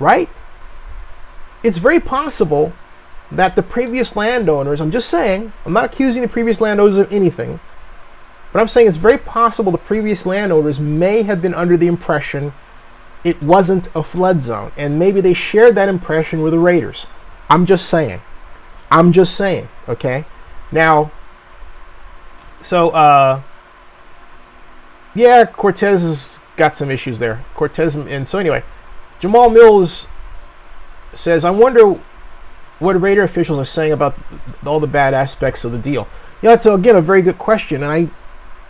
A: right? It's very possible that the previous landowners, I'm just saying, I'm not accusing the previous landowners of anything, But I'm saying it's very possible the previous landowners may have been under the impression it wasn't a flood zone, and maybe they shared that impression with the raiders. I'm just saying. I'm just saying, okay? Now, so, yeah, Cortez has got some issues there. Cortez, and so anyway, Jamal Mills says, I wonder what Raider officials are saying about all the bad aspects of the deal. You know, that's, again, a very good question, and I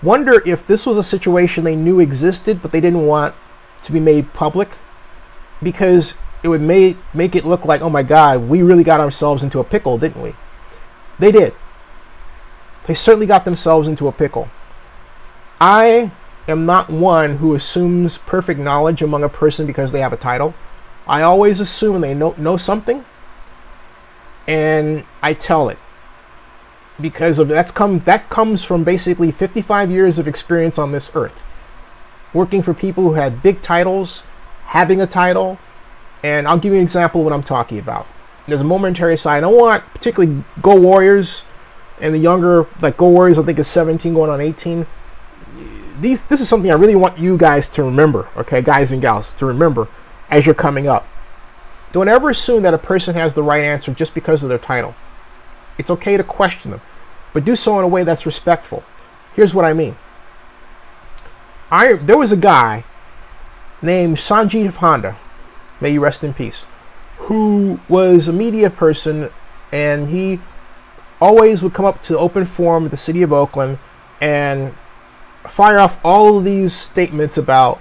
A: wonder if this was a situation they knew existed, but they didn't want to be made public, because it would make it look like, oh my God, we really got ourselves into a pickle, didn't we? They did. They certainly got themselves into a pickle. I am not one who assumes perfect knowledge among a person because they have a title. I always assume they know something, and I tell it. Because of that comes from basically 55 years of experience on this earth. Working for people who had big titles, having a title, and I'll give you an example of what I'm talking about. There's a momentary side. I want particularly Go Warriors and the younger, like Go Warriors, I think is 17 going on 18. This is something I really want you guys to remember, okay, guys and gals, to remember as you're coming up. Don't ever assume that a person has the right answer just because of their title. It's okay to question them, but do so in a way that's respectful. Here's what I mean. There was a guy named Sanjeev Honda, may you rest in peace, who was a media person, and he always would come up to open forum at the city of Oakland and fire off all of these statements about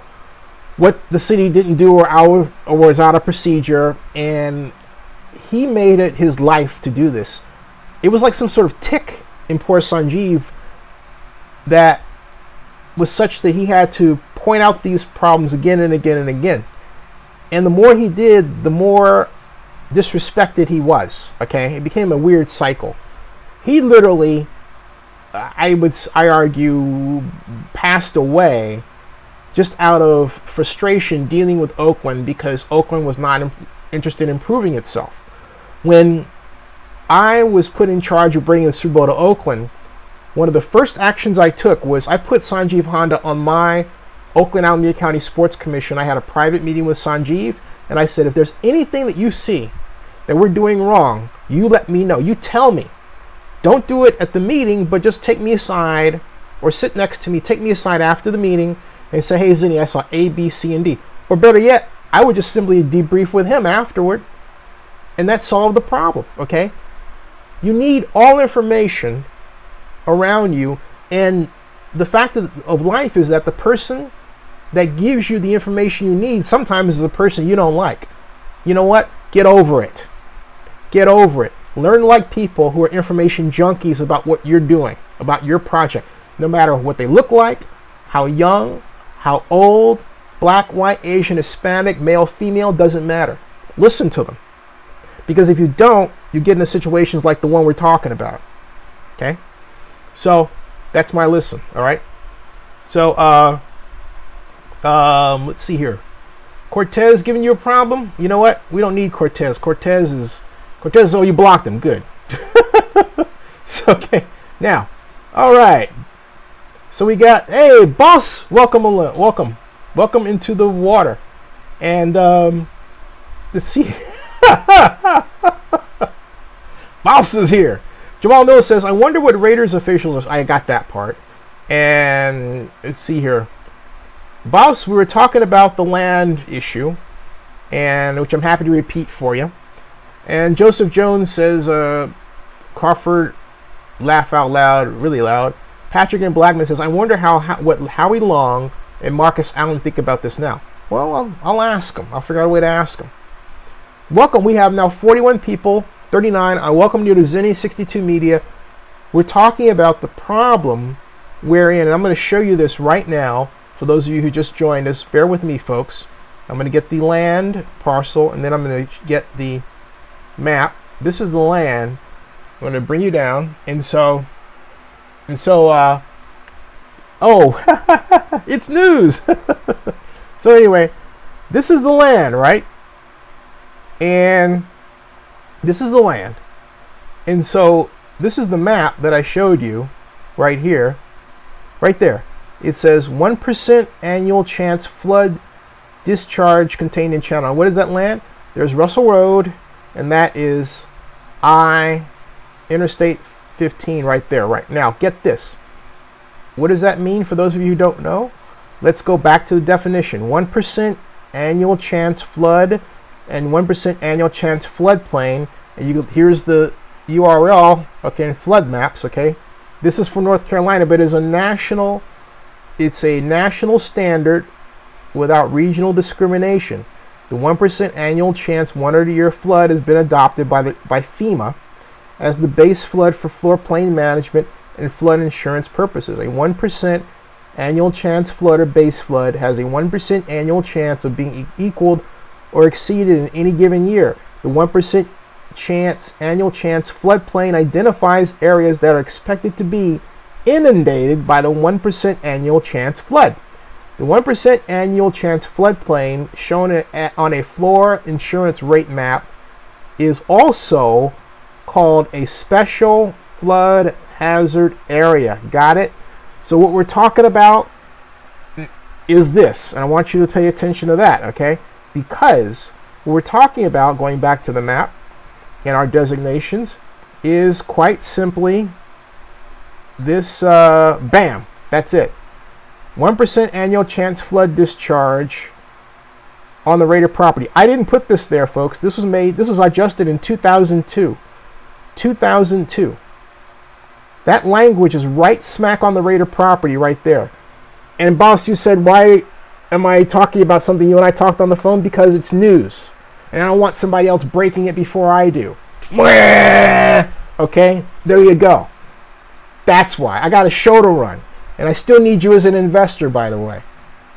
A: what the city didn't do or was out of procedure, and he made it his life to do this. It was like some sort of tick in poor Sanjeev that was such that he had to point out these problems again and again and again. And the more he did, the more disrespected he was. Okay, it became a weird cycle. He literally, I argue, passed away just out of frustration dealing with Oakland because Oakland was not interested in improving itself. When I was put in charge of bringing the Super Bowl to Oakland, one of the first actions I took was I put Sanjeev Honda on my Oakland Alameda County Sports Commission. I had a private meeting with Sanjeev, and I said, if there's anything that you see that we're doing wrong, you let me know. You tell me. Don't do it at the meeting, but just take me aside or sit next to me, take me aside after the meeting and say, hey, Zinni, I saw A, B, C, and D. Or better yet, I would just simply debrief with him afterward, and that solved the problem, okay? You need all information around you, and the fact of life is that the person that gives you the information you need sometimes is a person you don't like. You know what? Get over it. Get over it. Learn like people who are information junkies about what you're doing, about your project, no matter what they look like, how young, how old, black, white, Asian, Hispanic, male, female, doesn't matter. Listen to them. Because if you don't, you get into situations like the one we're talking about. Okay? So, that's my listen, all right? So, let's see here. Cortez giving you a problem? You know what? We don't need Cortez. Cortez, oh, you blocked him. Good. So, okay. Now, all right. So we got, hey, boss, welcome into the water. And, let's see. Boss is here. Jamal Mills says, I wonder what Raiders officials are. I got that part. And let's see here. Boss, we were talking about the land issue, and which I'm happy to repeat for you. And Joseph Jones says, Crawford, laugh out loud, really loud. Patrick and Blackman says, I wonder what Howie Long and Marcus Allen think about this now. Well, I'll ask them. I'll figure out a way to ask them. Welcome. We have now 41 people, 39. I welcome you to Zinni 62 Media. We're talking about the problem wherein, and I'm going to show you this right now for those of you who just joined us. Bear with me, folks. I'm going to get the land parcel, and then I'm going to get the map. This is the land. I'm going to bring you down, and so, oh, it's news. So anyway, this is the land, right? And this is the land. And so this is the map that I showed you right here. right there. It says 1% annual chance flood discharge contained in channel. What does that land? There's Russell Road, and that is Interstate 15 right there. Right now, get this. What does that mean for those of you who don't know? Let's go back to the definition. 1% annual chance flood and 1% annual chance floodplain. And here's the URL, okay, in flood maps, okay. This is for North Carolina, but it's a national standard without regional discrimination. The 1% annual chance 100-year flood has been adopted by FEMA as the base flood for floodplain management and flood insurance purposes. A 1% annual chance flood or base flood has a 1% annual chance of being equaled or exceeded in any given year. The 1% annual chance floodplain identifies areas that are expected to be inundated by the 1% annual chance flood. The 1% annual chance floodplain shown on a floor insurance rate map is also called a special flood hazard area. Got it? So what we're talking about is this, and I want you to pay attention to that, okay? Because what we're talking about, going back to the map and our designations, is quite simply this, bam, that's it. 1% annual chance flood discharge on the rated property. I didn't put this there, folks. This was adjusted in 2002. 2002. That language is right smack on the rated property right there. And boss, you said, why am I talking about something you and I talked on the phone? Because it's news. And I don't want somebody else breaking it before I do. Okay, there you go. That's why. I got a show to run. And I still need you as an investor, by the way.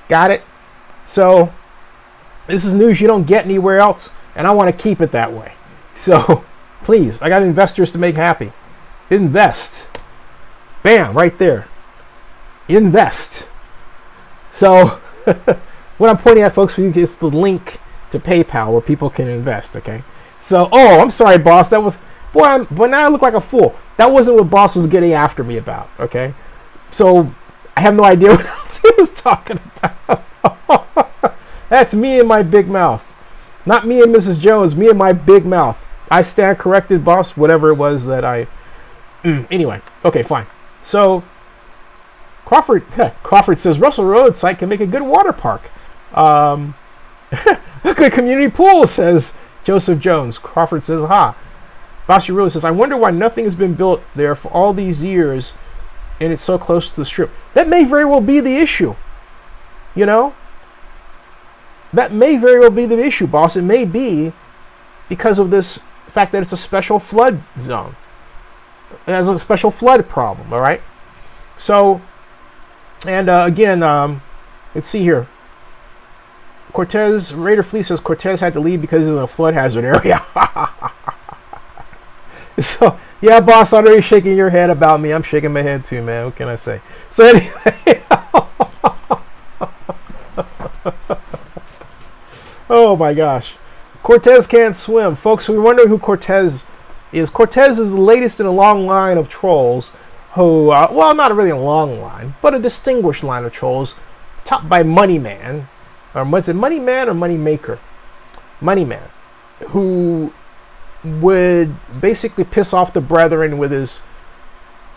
A: Got it? So, this is news you don't get anywhere else, and I want to keep it that way. So, please, I got investors to make happy. Invest. Bam, right there. Invest. So, what I'm pointing at, folks, is the link to PayPal where people can invest, okay? So, oh, I'm sorry, boss. That was, boy, but now I look like a fool. That wasn't what boss was getting after me about, okay? So, I have no idea what else he was talking about. That's me and my big mouth. Not me and Mrs. Jones, me and my big mouth. I stand corrected, boss, whatever it was that I... Anyway, okay, fine. So, Crawford says, Russell Road site can make a good water park. A good community pool, says Joseph Jones. Crawford says, ha. Boss, you really says, I wonder why nothing has been built there for all these years and it's so close to the strip. That may very well be the issue. You know? That may very well be the issue, boss. It may be because of this fact that it's a special flood zone. It has a special flood problem, all right? So, and again, let's see here. Cortez, Raider Fleet says Cortez had to leave because it's a flood hazard area. So, yeah, boss, I know you're shaking your head about me. I'm shaking my head too, man. What can I say? So anyway. Oh my gosh. Cortez can't swim. Folks, we wonder who Cortez is. Cortez is the latest in a long line of trolls who, well, not really a long line, but a distinguished line of trolls topped by Moneyman. Or was it Moneyman or Moneymaker? Moneyman, who would basically piss off the brethren with his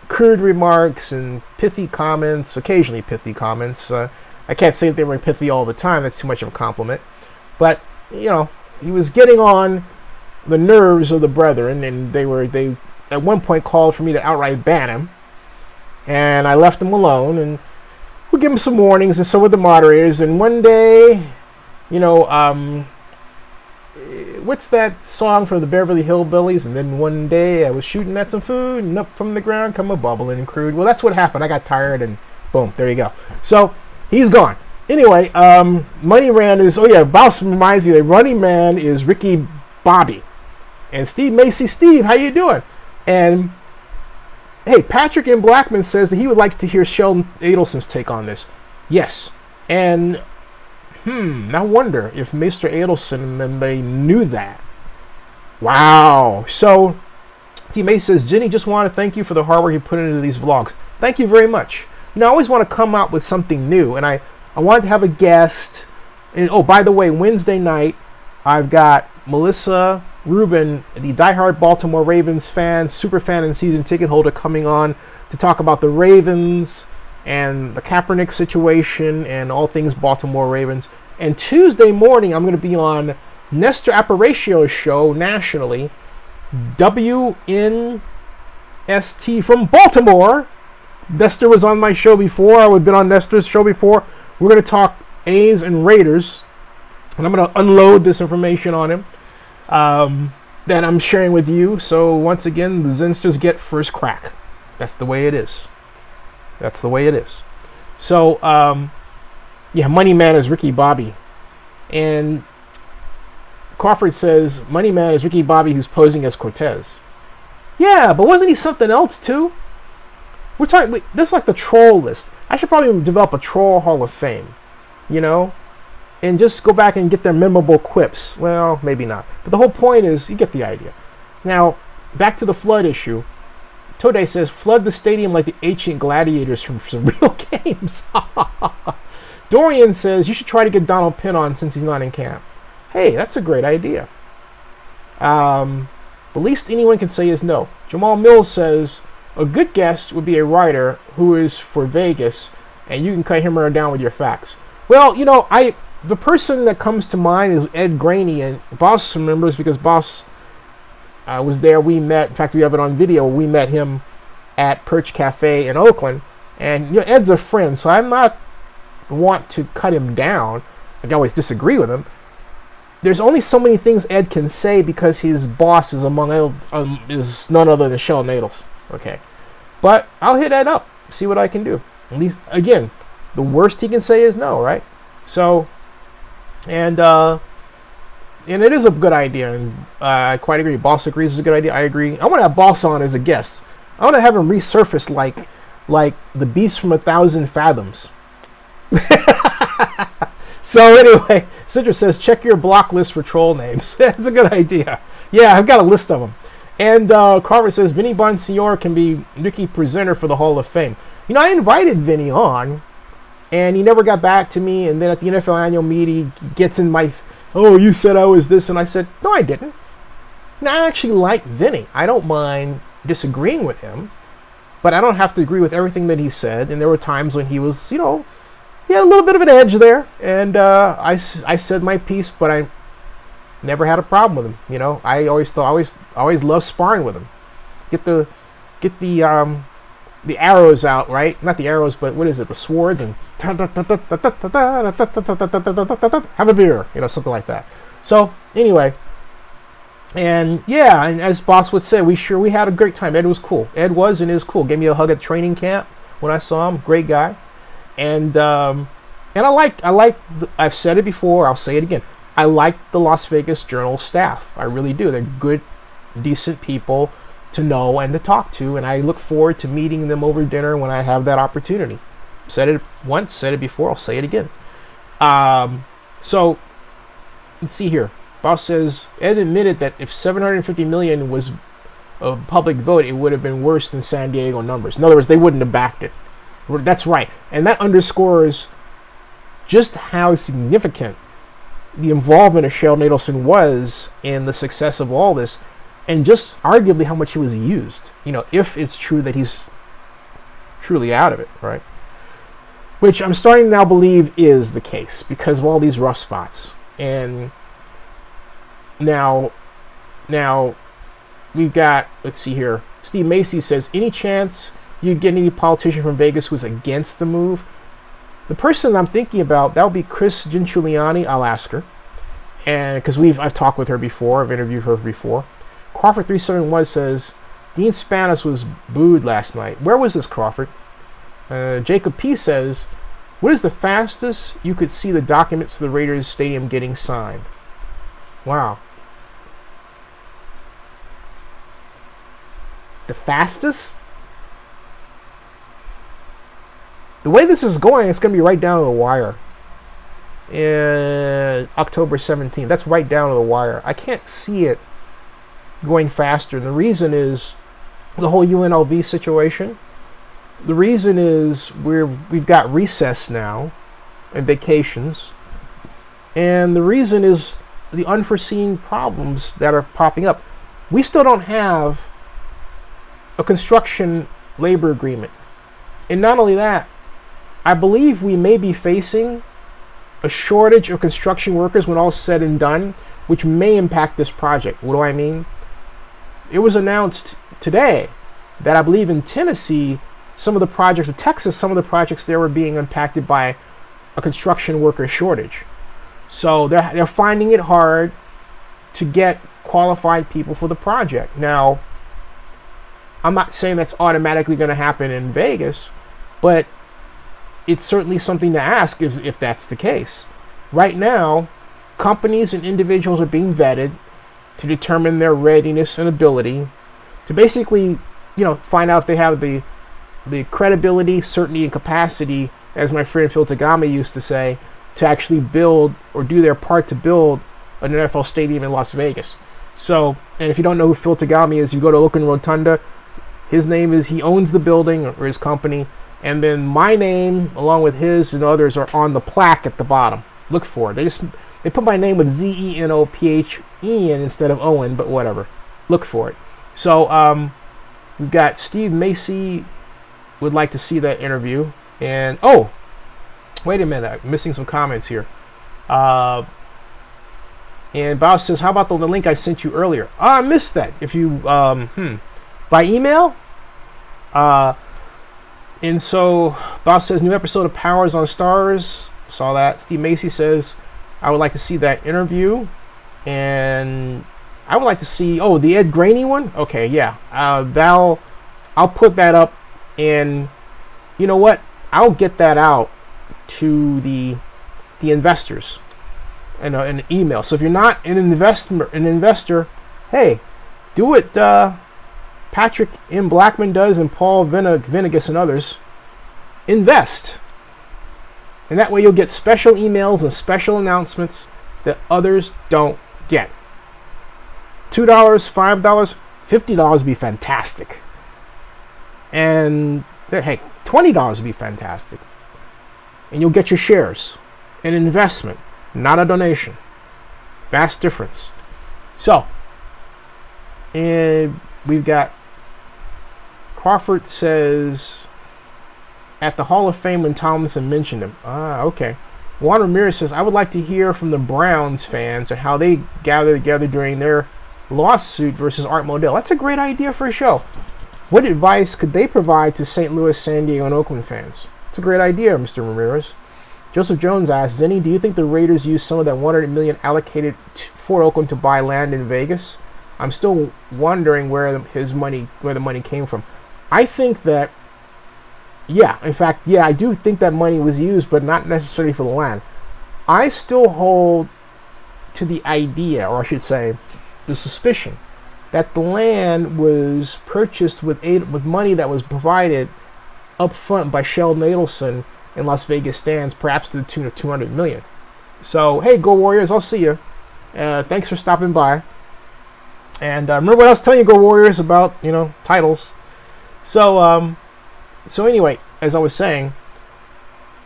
A: crude remarks and pithy comments, occasionally pithy comments. I can't say that they were pithy all the time. That's too much of a compliment. But, you know, he was getting on the nerves of the brethren, and they at one point called for me to outright ban him. And I left him alone, and we give him some warnings, and so would the moderators. And one day, you know, what's that song from the Beverly Hillbillies? And then one day I was shooting at some food, and up from the ground come a bubbling and crude. Well, that's what happened. I got tired, and boom, there you go. So he's gone. Anyway, Money Man is, oh yeah, Boss reminds you that Running Man is Ricky Bobby. And Steve Macy, Steve, how you doing? And hey, Patrick M. Blackman says that he would like to hear Sheldon Adelson's take on this. Yes. And I wonder if Mr. Adelson and they knew that. Wow. So T. Macy says, Jenny, just want to thank you for the hard work you put into these vlogs. Thank you very much. I always want to come out with something new, and I wanted to have a guest. And oh, by the way, Wednesday night, I've got Melissa Rubin, the diehard Baltimore Ravens fan, super fan and season ticket holder, coming on to talk about the Ravens and the Kaepernick situation and all things Baltimore Ravens. And Tuesday morning, I'm going to be on Nestor Apparacio's show nationally, WNST from Baltimore. Nestor was on my show before. I've been on Nestor's show before. We're going to talk A's and Raiders, and I'm going to unload this information on him that I'm sharing with you. So once again, the Zinsters get first crack. That's the way it is. That's the way it is. So, yeah, Money Man is Ricky Bobby. And Crawford says, Money Man is Ricky Bobby who's posing as Cortez. Yeah, but wasn't he something else too? We're talking, this is like the troll list. I should probably develop a troll hall of fame, and just go back and get their memorable quips. Well, maybe not. But the whole point is, you get the idea. Now, back to the flood issue. Tode says, flood the stadium like the ancient gladiators from some real games. Dorian says, you should try to get Donald Penn on since he's not in camp. Hey, that's a great idea. The least anyone can say is no. Jamal Mills says, a good guest would be a writer who is for Vegas, and you can cut him or her down with your facts. Well, the person that comes to mind is Ed Graney, and Boss remembers because Boss was there. We met, in fact, we have it on video. We met him at Perch Cafe in Oakland, and Ed's a friend, so I'm not want to cut him down. I can always disagree with him. There's only so many things Ed can say because his boss is is none other than Shell Nadles. Okay, but I'll hit Ed up, see what I can do. At least, again, the worst he can say is no, right? So, and it is a good idea, and I quite agree. Boss agrees it's a good idea. I agree. I want to have Boss on as a guest. I want to have him resurface like the beast from 1,000 fathoms. So anyway, Citra says, check your block list for troll names. That's a good idea. Yeah, I've got a list of them. And Carver says, Vinny Bonsignor can be Ricky presenter for the Hall of Fame. I invited Vinny on, and he never got back to me. And then at the NFL annual meeting, he gets in my, oh, you said I was this. And I said, no, I didn't. And I actually like Vinny. I don't mind disagreeing with him, but I don't have to agree with everything that he said. And there were times when he was, he had a little bit of an edge there. And I said my piece, but I never had a problem with him. I always loved sparring with him. Get the arrows out, right? Not the arrows, but what is it? The swords, and have a beer, something like that. So anyway, and yeah, and as Boss would say, we had a great time. Ed was cool. Ed was and is cool. Gave me a hug at training camp when I saw him. Great guy, and I've said it before. I'll say it again. I like the Las Vegas Journal staff. I really do. They're good, decent people to know and to talk to, and I look forward to meeting them over dinner when I have that opportunity. Said it once, said it before, I'll say it again. So, let's see here. Boss says, Ed admitted that if 750 million was a public vote, it would have been worse than San Diego numbers. In other words, they wouldn't have backed it. That's right. And that underscores just how significant the involvement of Shell Nadelson was in the success of all this, and just arguably how much he was used, if it's true that he's truly out of it, right? Which I'm starting to now believe is the case because of all these rough spots. And now we've got, let's see here, Steve Macy says, any chance you get any politician from Vegas who's against the move? The person I'm thinking about, that would be Chris Giuliani. I'll ask her, and because I've talked with her before, I've interviewed her before. Crawford 371 says Dean Spanos was booed last night. Where was this, Crawford? Jacob P says, what is the fastest you could see the documents to the Raiders stadium getting signed? Wow. The fastest? The way this is going, it's going to be right down to the wire. October 17th. That's right down to the wire. I can't see it going faster. And the reason is the whole UNLV situation. the reason is we've got recess now and vacations. And the reason is the unforeseen problems that are popping up. We still don't have a construction labor agreement. And not only that, I believe we may be facing a shortage of construction workers when all's said and done, which may impact this project. What do I mean? It was announced today that I believe in Tennessee, some of the projects, in Texas, some of the projects there were being impacted by a construction worker shortage. So they're finding it hard to get qualified people for the project. Now, I'm not saying that's automatically going to happen in Vegas, but it's certainly something to ask if that's the case. Right now, companies and individuals are being vetted to determine their readiness and ability to basically, find out if they have the credibility, certainty, and capacity, as my friend Phil Tagami used to say, to actually build or do their part to build an NFL stadium in Las Vegas. So, and if you don't know who Phil Tagami is, you go to Oakland Rotunda. His name is, he owns the building or his company. And then my name, along with his and others, are on the plaque at the bottom. Look for it. They put my name with Z-E-N-O-P-H-E-N instead of Owen, but whatever. Look for it. So we've got Steve Macy would like to see that interview. And, oh, wait a minute. I'm missing some comments here. And Bob says, how about the link I sent you earlier? I missed that. If you, by email? And so Bob says, new episode of Powers on Stars. Saw that. Steve Macy says, I would like to see that interview. And I would like to see, the Ed Graney one? Okay, yeah. I'll put that up. And you know what? I'll get that out to the investors in an email. So if you're not an investor, hey, do what Patrick M. Blackman does and Paul Venegas and others. Invest. And that way you'll get special emails and special announcements that others don't get. $2, $5, $50 would be fantastic. And hey, $20 would be fantastic. And you'll get your shares. An investment, not a donation. Vast difference. So, and we've got Crawford says, at the Hall of Fame when Tomlinson mentioned him. Okay. Juan Ramirez says, I would like to hear from the Browns fans and how they gather together during their lawsuit versus Art Modell. That's a great idea for a show. What advice could they provide to St. Louis, San Diego, and Oakland fans? It's a great idea, Mr. Ramirez. Joseph Jones asks, Zenny, do you think the Raiders used some of that $100 million allocated for Oakland to buy land in Vegas? I'm still wondering where the money came from. I think that, I do think that money was used, but not necessarily for the land. I still hold to the idea, or I should say, the suspicion, that the land was purchased with money that was provided up front by Sheldon Adelson in Las Vegas stands, perhaps to the tune of $200 million. So, hey, Go Warriors, I'll see you. Thanks for stopping by. And remember what I was telling you, Go Warriors, about, titles. So anyway, as I was saying,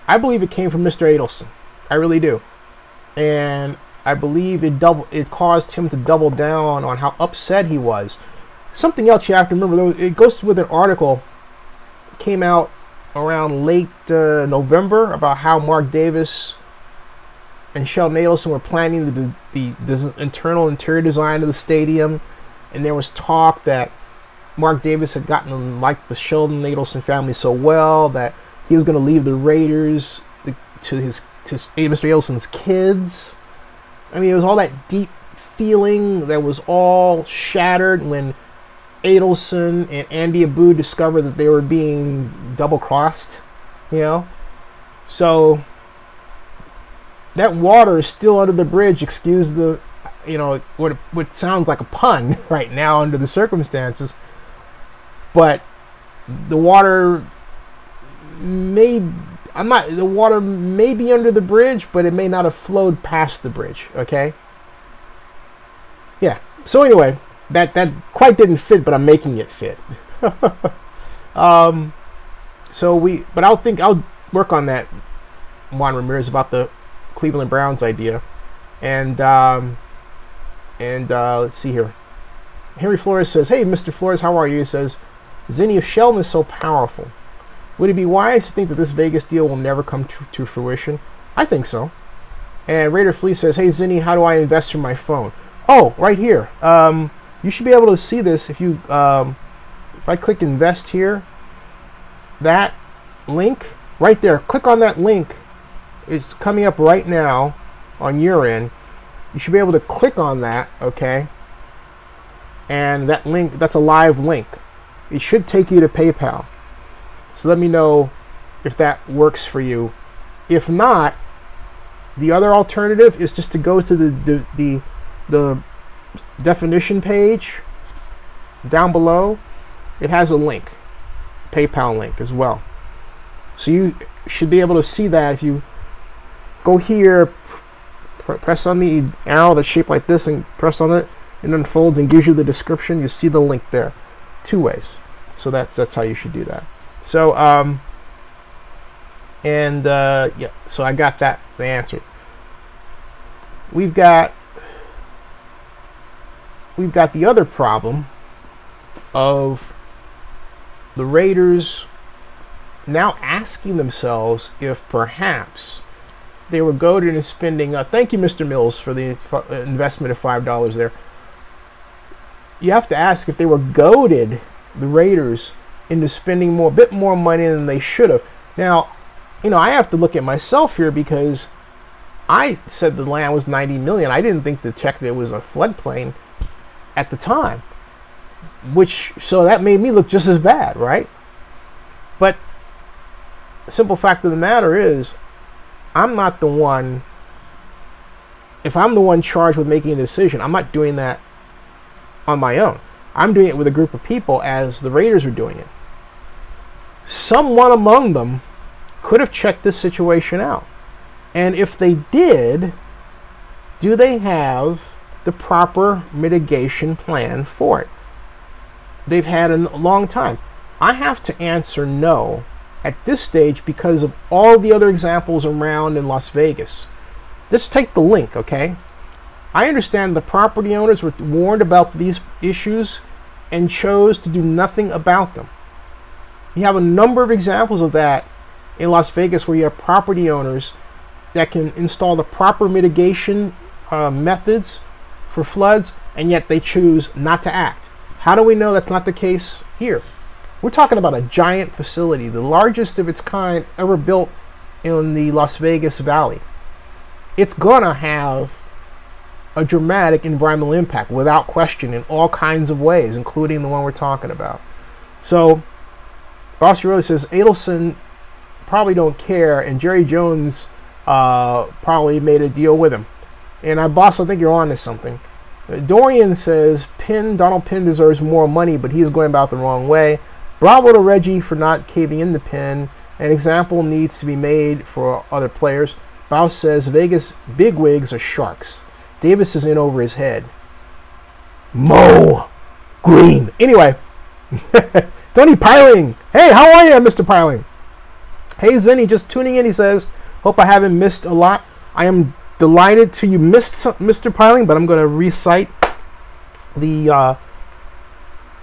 A: I believe it came from Mr. Adelson. I really do. And I believe it caused him to double down on how upset he was. Something else you have to remember, though, it goes with an article that came out around late November about how Mark Davis and Sheldon Adelson were planning the internal interior design of the stadium. And there was talk that Mark Davis had gotten to like the Sheldon Adelson family so well that he was going to leave the Raiders to Mr. Adelson's kids. I mean, it was all that deep feeling that was all shattered when Adelson and Andy Abu discovered that they were being double-crossed, So, that water is still under the bridge, excuse the, what sounds like a pun right now under the circumstances. But the water may be under the bridge, but it may not have flowed past the bridge, okay? Yeah. So anyway, that quite didn't fit, but I'm making it fit. but I'll work on that, Juan Ramirez, about the Cleveland Browns idea. And let's see here. Henry Flores says, "Hey, Mr. Flores, how are you?" He says, "Zinni, if Sheldon is so powerful, would it be wise to think that this Vegas deal will never come to fruition?" I think so. And Raider Flea says, "Hey, Zinni, how do I invest from my phone?" Oh, right here. You should be able to see this if you, if I click invest here, that link right there, click on that link. It's coming up right now on your end. You should be able to click on that, okay? And that link, that's a live link. It should take you to PayPal. So let me know if that works for you. If not, the other alternative is just to go to the definition page down below. It has a link, PayPal link as well. So you should be able to see that if you go here, press on the arrow that's shaped like this and press on it. It unfolds and gives you the description. You see the link there, 2 ways. So that's how you should do that. So yeah, so I got the answer. We've got the other problem of the Raiders now asking themselves if perhaps they were goaded in spending. Thank you, Mr. Mills, for the investment of $5 there. You have to ask if they were goaded, the Raiders, into spending a bit more money than they should have. Now, I have to look at myself here because I said the land was $90 million. I didn't think the check that it was a floodplain at the time, so that made me look just as bad, right? But the simple fact of the matter is, I'm not the one. If I'm the one charged with making a decision, I'm not doing that on my own. I'm doing it with a group of people as the Raiders are doing it. Someone among them could have checked this situation out. And if they did, do they have the proper mitigation plan for it? They've had a long time. I have to answer no at this stage because of all the other examples around in Las Vegas. Let's take the link, okay? I understand the property owners were warned about these issues and chose to do nothing about them. You have a number of examples of that in Las Vegas where you have property owners that can install the proper mitigation methods for floods, and yet they choose not to act. How do we know that's not the case here? We're talking about a giant facility, the largest of its kind ever built in the Las Vegas Valley. It's gonna have a dramatic environmental impact without question in all kinds of ways, including the one we're talking about. So Bossy really says Adelson probably don't care, and Jerry Jones probably made a deal with him. And Boss, I think you're on to something. Dorian says Donald Penn deserves more money, but he's going about the wrong way. Bravo to Reggie for not caving in the Penn. An example needs to be made for other players. Boss says Vegas bigwigs are sharks. Davis is in over his head. Mo Green. Anyway, Tony Piling. Hey, how are you, Mr. Piling? Hey, Zinni, just tuning in. He says, hope I haven't missed a lot. I am delighted to you missed Mr. Piling, but I'm going to recite the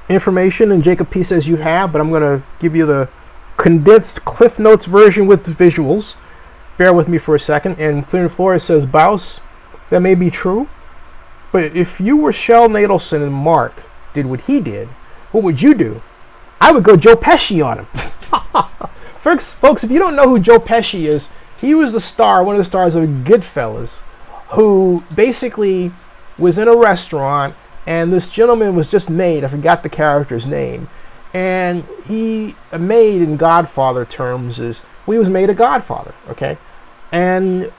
A: information. And Jacob P says you have, but I'm going to give you the condensed Cliff Notes version with visuals. Bear with me for a second. And Clear Flores says, Bouse, that may be true, but if you were Sheldon Adelson and Mark did what he did, what would you do? I would go Joe Pesci on him. Folks, if you don't know who Joe Pesci is, he was the star, one of the stars of Goodfellas, who basically was in a restaurant, and this gentleman was just made. I forgot the character's name. And he made in Godfather terms is, well, he was made a Godfather, okay? And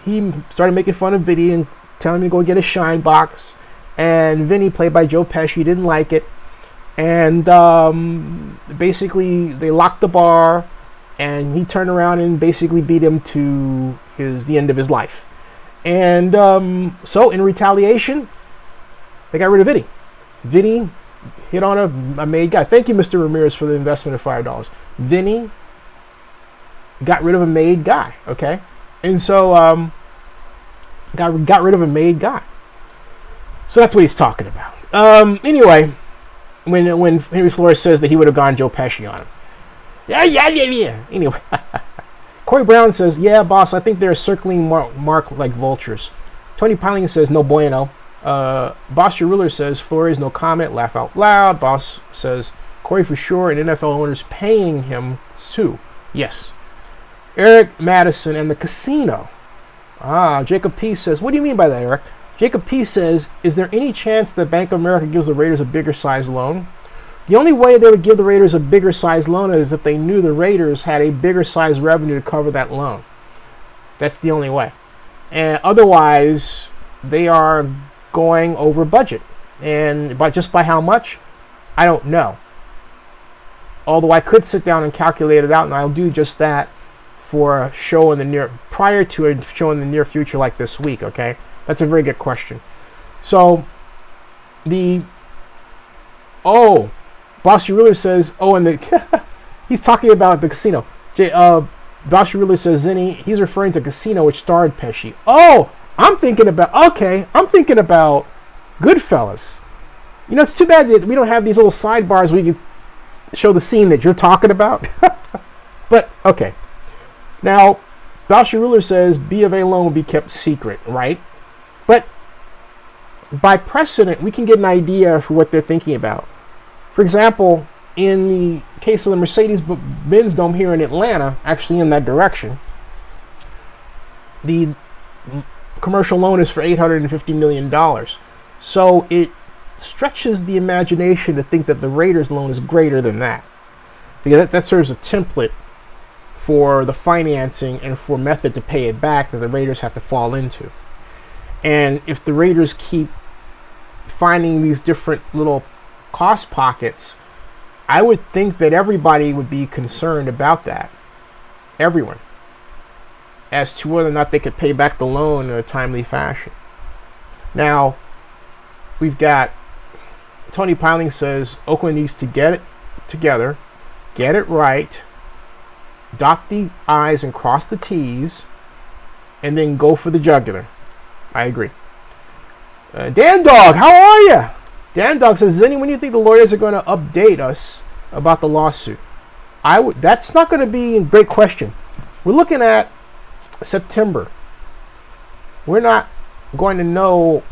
A: he started making fun of Vinny and telling him to go get a shine box. And Vinny, played by Joe Pesci, didn't like it. And basically, they locked the bar, and he turned around and basically beat him to the end of his life. And so, in retaliation, they got rid of Vinny. Vinny hit on a made guy. Thank you, Mr. Ramirez, for the investment of $5. Vinny got rid of a made guy, okay? And so got rid of a made guy. So that's what he's talking about. Anyway, when Henry Flores says that he would have gone Joe Pesci on him. Yeah. Anyway, Corey Brown says, yeah, boss, I think they're circling Mark like vultures. Tony Piling says, no bueno. Boss Your Ruler says, Flores, no comment, laugh out loud. Boss says, Corey for sure, and NFL owners paying him sue. Yes. Eric Madison and the casino. Jacob P says, what do you mean by that, Eric? Jacob P says, is there any chance that Bank of America gives the Raiders a bigger size loan? The only way they would give the Raiders a bigger size loan is if they knew the Raiders had a bigger size revenue to cover that loan. That's the only way. And otherwise, they are going over budget. And just by how much? I don't know. Although I could sit down and calculate it out, and I'll do just that for a show prior to a show in the near future like this week, okay? That's a very good question. So, Boss Ruler says, and he's talking about the casino. Boss Ruler says, Zinni, he's referring to Casino, which starred Pesci. I'm thinking about Goodfellas. You know, it's too bad that we don't have these little sidebars where you can show the scene that you're talking about. But, okay. Now, Boss Ruler says, B of A loan will be kept secret, right? But by precedent, we can get an idea for what they're thinking about. For example, in the case of the Mercedes-Benz Dome here in Atlanta, actually in that direction, the commercial loan is for $850 million. So it stretches the imagination to think that the Raiders loan is greater than that. Because that serves a template for the financing and for method to pay it back that the Raiders have to fall into. And if the Raiders keep finding these different little cost pockets, I would think that everybody would be concerned about that. Everyone. As to whether or not they could pay back the loan in a timely fashion. Now, we've got Tony Piling says Oakland needs to get it together, get it right, dot the I's and cross the T's, and then go for the jugular. I agree. Dan Dog, how are you? Dan Dog says, Zinni, when do you think the lawyers are going to update us about the lawsuit? That's not going to be a great question. We're looking at September. We're not going to know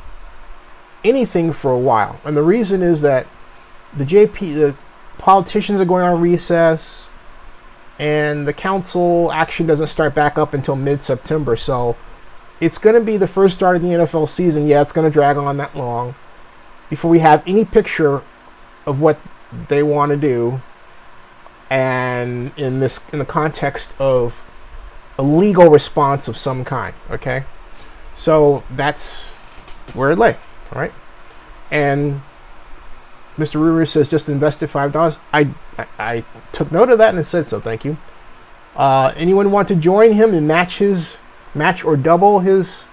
A: anything for a while. And the reason is that the politicians are going on recess, and the council action doesn't start back up until mid-September. So it's going to be the first start of the NFL season. Yeah, it's going to drag on that long before we have any picture of what they want to do, and in the context of a legal response of some kind. Okay, so that's where it lay. All right, and Mr. Ruler says just invested $5. I took note of that and it said so. Thank you. Anyone want to join him and match or double his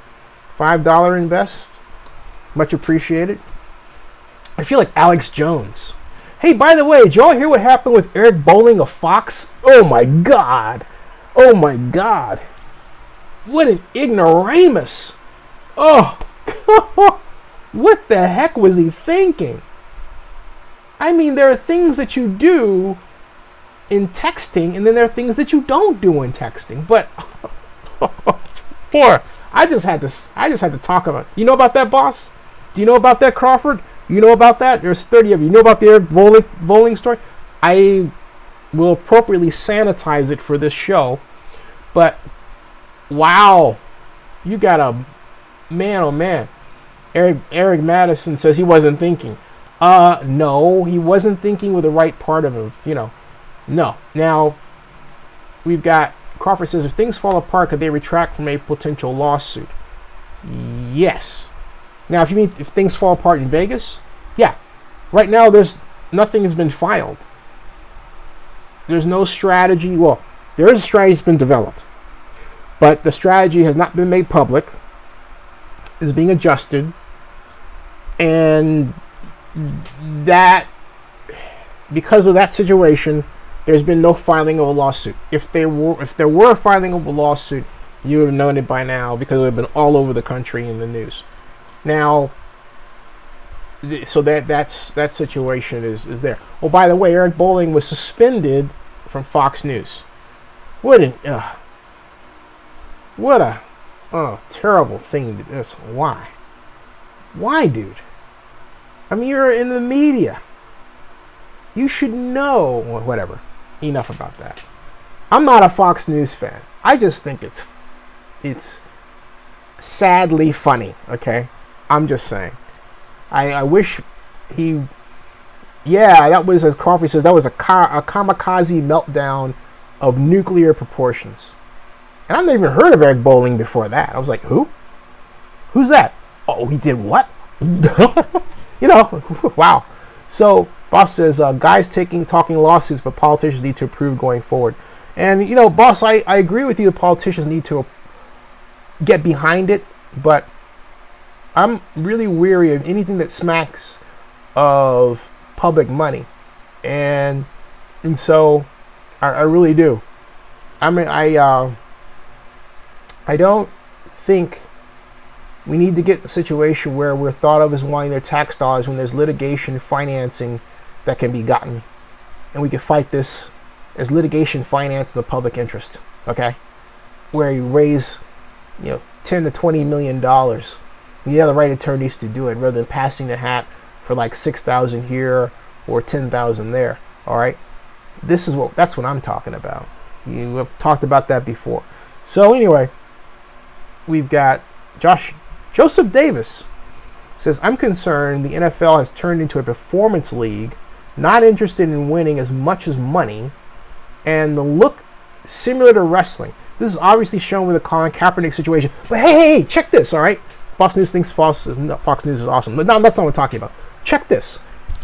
A: $5 invest? Much appreciated. I feel like Alex Jones. Hey, by the way, did y'all hear what happened with Eric Bowling of Fox? Oh my God. Oh my God. What an ignoramus. Oh, what the heck was he thinking? I mean, there are things that you do in texting, and then there are things that you don't do in texting. But, boy, I just had to talk about it. You know about that, boss? Do you know about that, Crawford? You know about that? There's 30 of you. You know about the Eric Bowling story? I will appropriately sanitize it for this show. But, wow. You got a... Man, oh, man. Eric Madison says he wasn't thinking. No, he wasn't thinking with the right part of him, you know. No. Now, we've got... Crawford says, if things fall apart, could they retract from a potential lawsuit? Yes. Now, if you mean if things fall apart in Vegas, yeah. Right now, nothing has been filed. There's no strategy. Well, there is a strategy that's been developed, but the strategy has not been made public. Is being adjusted, and that because of that situation, there's been no filing of a lawsuit. If there were a filing of a lawsuit, you would have known it by now because it would have been all over the country in the news. Now, so that situation is there. Oh, by the way, Eric Bolling was suspended from Fox News. What a terrible thing to this. Why? Why, dude? I mean, you're in the media. You should know. Well, whatever. Enough about that. I'm not a Fox News fan. I just think it's sadly funny. Okay, I'm just saying. I wish he. Yeah, that was, as Crawford says, that was a kamikaze meltdown of nuclear proportions. And I've never even heard of Eric Bolling before that. I was like, who? Who's that? Oh, he did what? You know, wow. So, boss says, guys talking lawsuits, but politicians need to approve going forward. And, you know, boss, I agree with you. The politicians need to get behind it, but I'm really weary of anything that smacks of public money. And so I really do. I mean, I don't think we need to get a situation where we're thought of as wanting their tax dollars when there's litigation financing that can be gotten. And we can fight this as litigation finance in the public interest, okay? Where you raise, you know, $10 to $20 million. You have the right attorneys to do it rather than passing the hat for like $6,000 here or $10,000 there, all right? That's what I'm talking about. You have talked about that before. So anyway, we've got Joseph Davis says, I'm concerned the NFL has turned into a performance league, not interested in winning as much as money, and the look similar to wrestling. This is obviously shown with the Colin Kaepernick situation. But hey, check this, all right? Fox News thinks Fox News is awesome. But no, that's not what I'm talking about. Check this.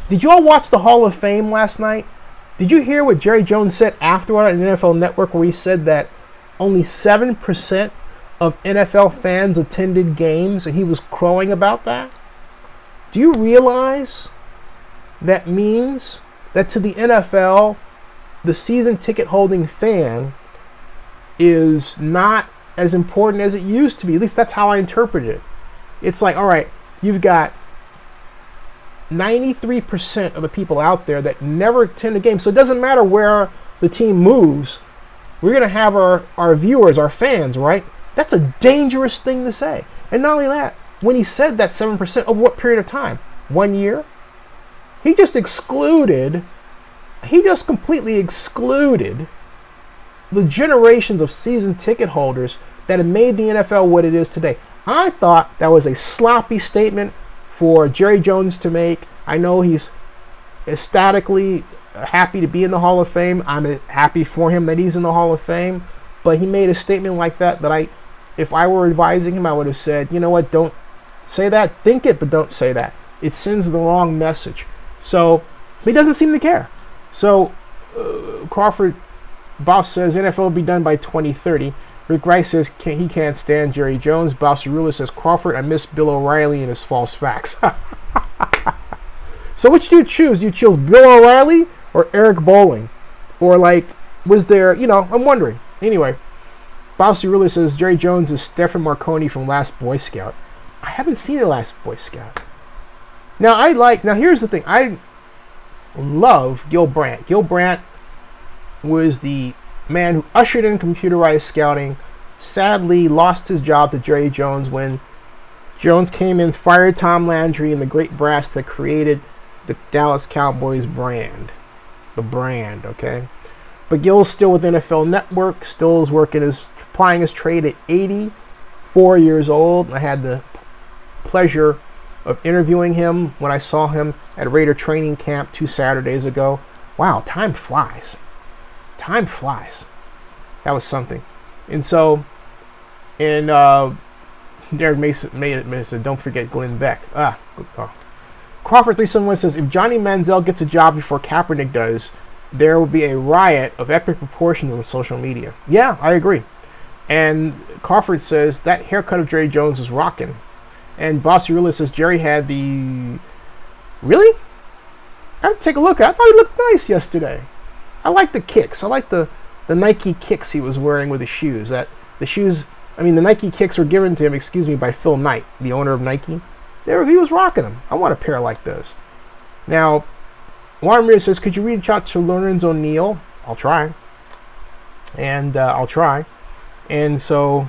A: Did you all watch the Hall of Fame last night? Did you hear what Jerry Jones said afterward on the NFL Network, where he said that only 7% of NFL fans attended games, and he was crowing about that? Do you realize that means that to the NFL, the season ticket holding fan is not as important as it used to be? At least that's how I interpret it. It's like, all right, you've got 93% of the people out there that never attend a game. So it doesn't matter where the team moves. We're going to have our viewers, our fans, right? That's a dangerous thing to say. And not only that, when he said that 7%, over what period of time? 1 year? He just completely excluded the generations of season ticket holders that have made the NFL what it is today. I thought that was a sloppy statement for Jerry Jones to make. I know he's ecstatically happy to be in the Hall of Fame. I'm happy for him that he's in the Hall of Fame. But he made a statement like that if I were advising him, I would have said, you know what, don't say that. Think it, but don't say that. It sends the wrong message. So he doesn't seem to care. So Crawford Boss says NFL will be done by 2030. Rick Rice says he can't stand Jerry Jones. Bossarula says, Crawford, I miss Bill O'Reilly and his false facts. So which do you choose? Do you choose Bill O'Reilly or Eric Bolling? Or like, was there, you know, I'm wondering. Anyway, Bossarula says Jerry Jones is Stephen Marconi from Last Boy Scout. I haven't seen The Last Boy Scout. Now here's the thing. I love Gil Brandt. Gil Brandt was the man who ushered in computerized scouting, sadly lost his job to Jerry Jones when Jones came in, fired Tom Landry and the great brass that created the Dallas Cowboys brand. The brand, okay? But Gil's still with NFL Network, still is applying his trade at 84 years old. I had the pleasure of interviewing him when I saw him at Raider training camp 2 Saturdays ago. Wow, time flies. Time flies. That was something. And so, Derek Mason said, don't forget Glenn Beck. Crawford 371 says, if Johnny Manziel gets a job before Kaepernick does, there will be a riot of epic proportions on social media. Yeah, I agree. And Crawford says, that haircut of Jerry Jones is rocking. And Bossarilla says, Jerry had the Really? I have to take a look. I thought he looked nice yesterday. I like the kicks. I like the Nike kicks he was wearing with his shoes. The Nike kicks were given to him, by Phil Knight, the owner of Nike. He was rocking them. I want a pair like those. Now, Juan Ramirez says, could you reach out to Lorenzo Neal? I'll try. And I'll try. And so,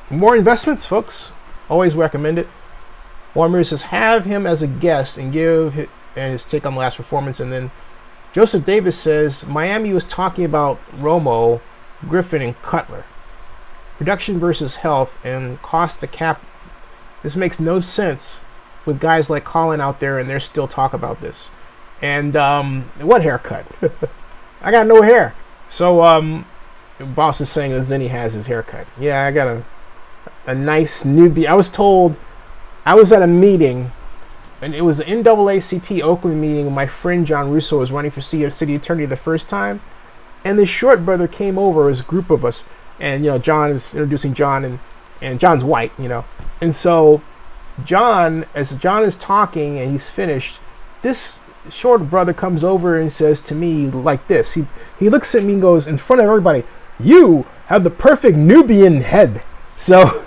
A: more investments, folks. Always recommend it. Juan Ramirez says, have him as a guest and give his take on the last performance. And then Joseph Davis says, Miami was talking about Romo, Griffin, and Cutler. Production versus health and cost to cap. This makes no sense with guys like Colin out there, and there's still talk about this. And what haircut? I got no hair. So boss is saying that Zenny has his haircut. Yeah, I got a nice newbie. I was told, I was at a meeting, and it was an NAACP Oakland meeting. My friend John Russo was running for city attorney the first time, and the short brother came over as a group of us, and John is introducing John, and John's white, and so as John is talking and he's finished, this short brother comes over and says to me like this. He looks at me and goes, in front of everybody, "You have the perfect Nubian head." So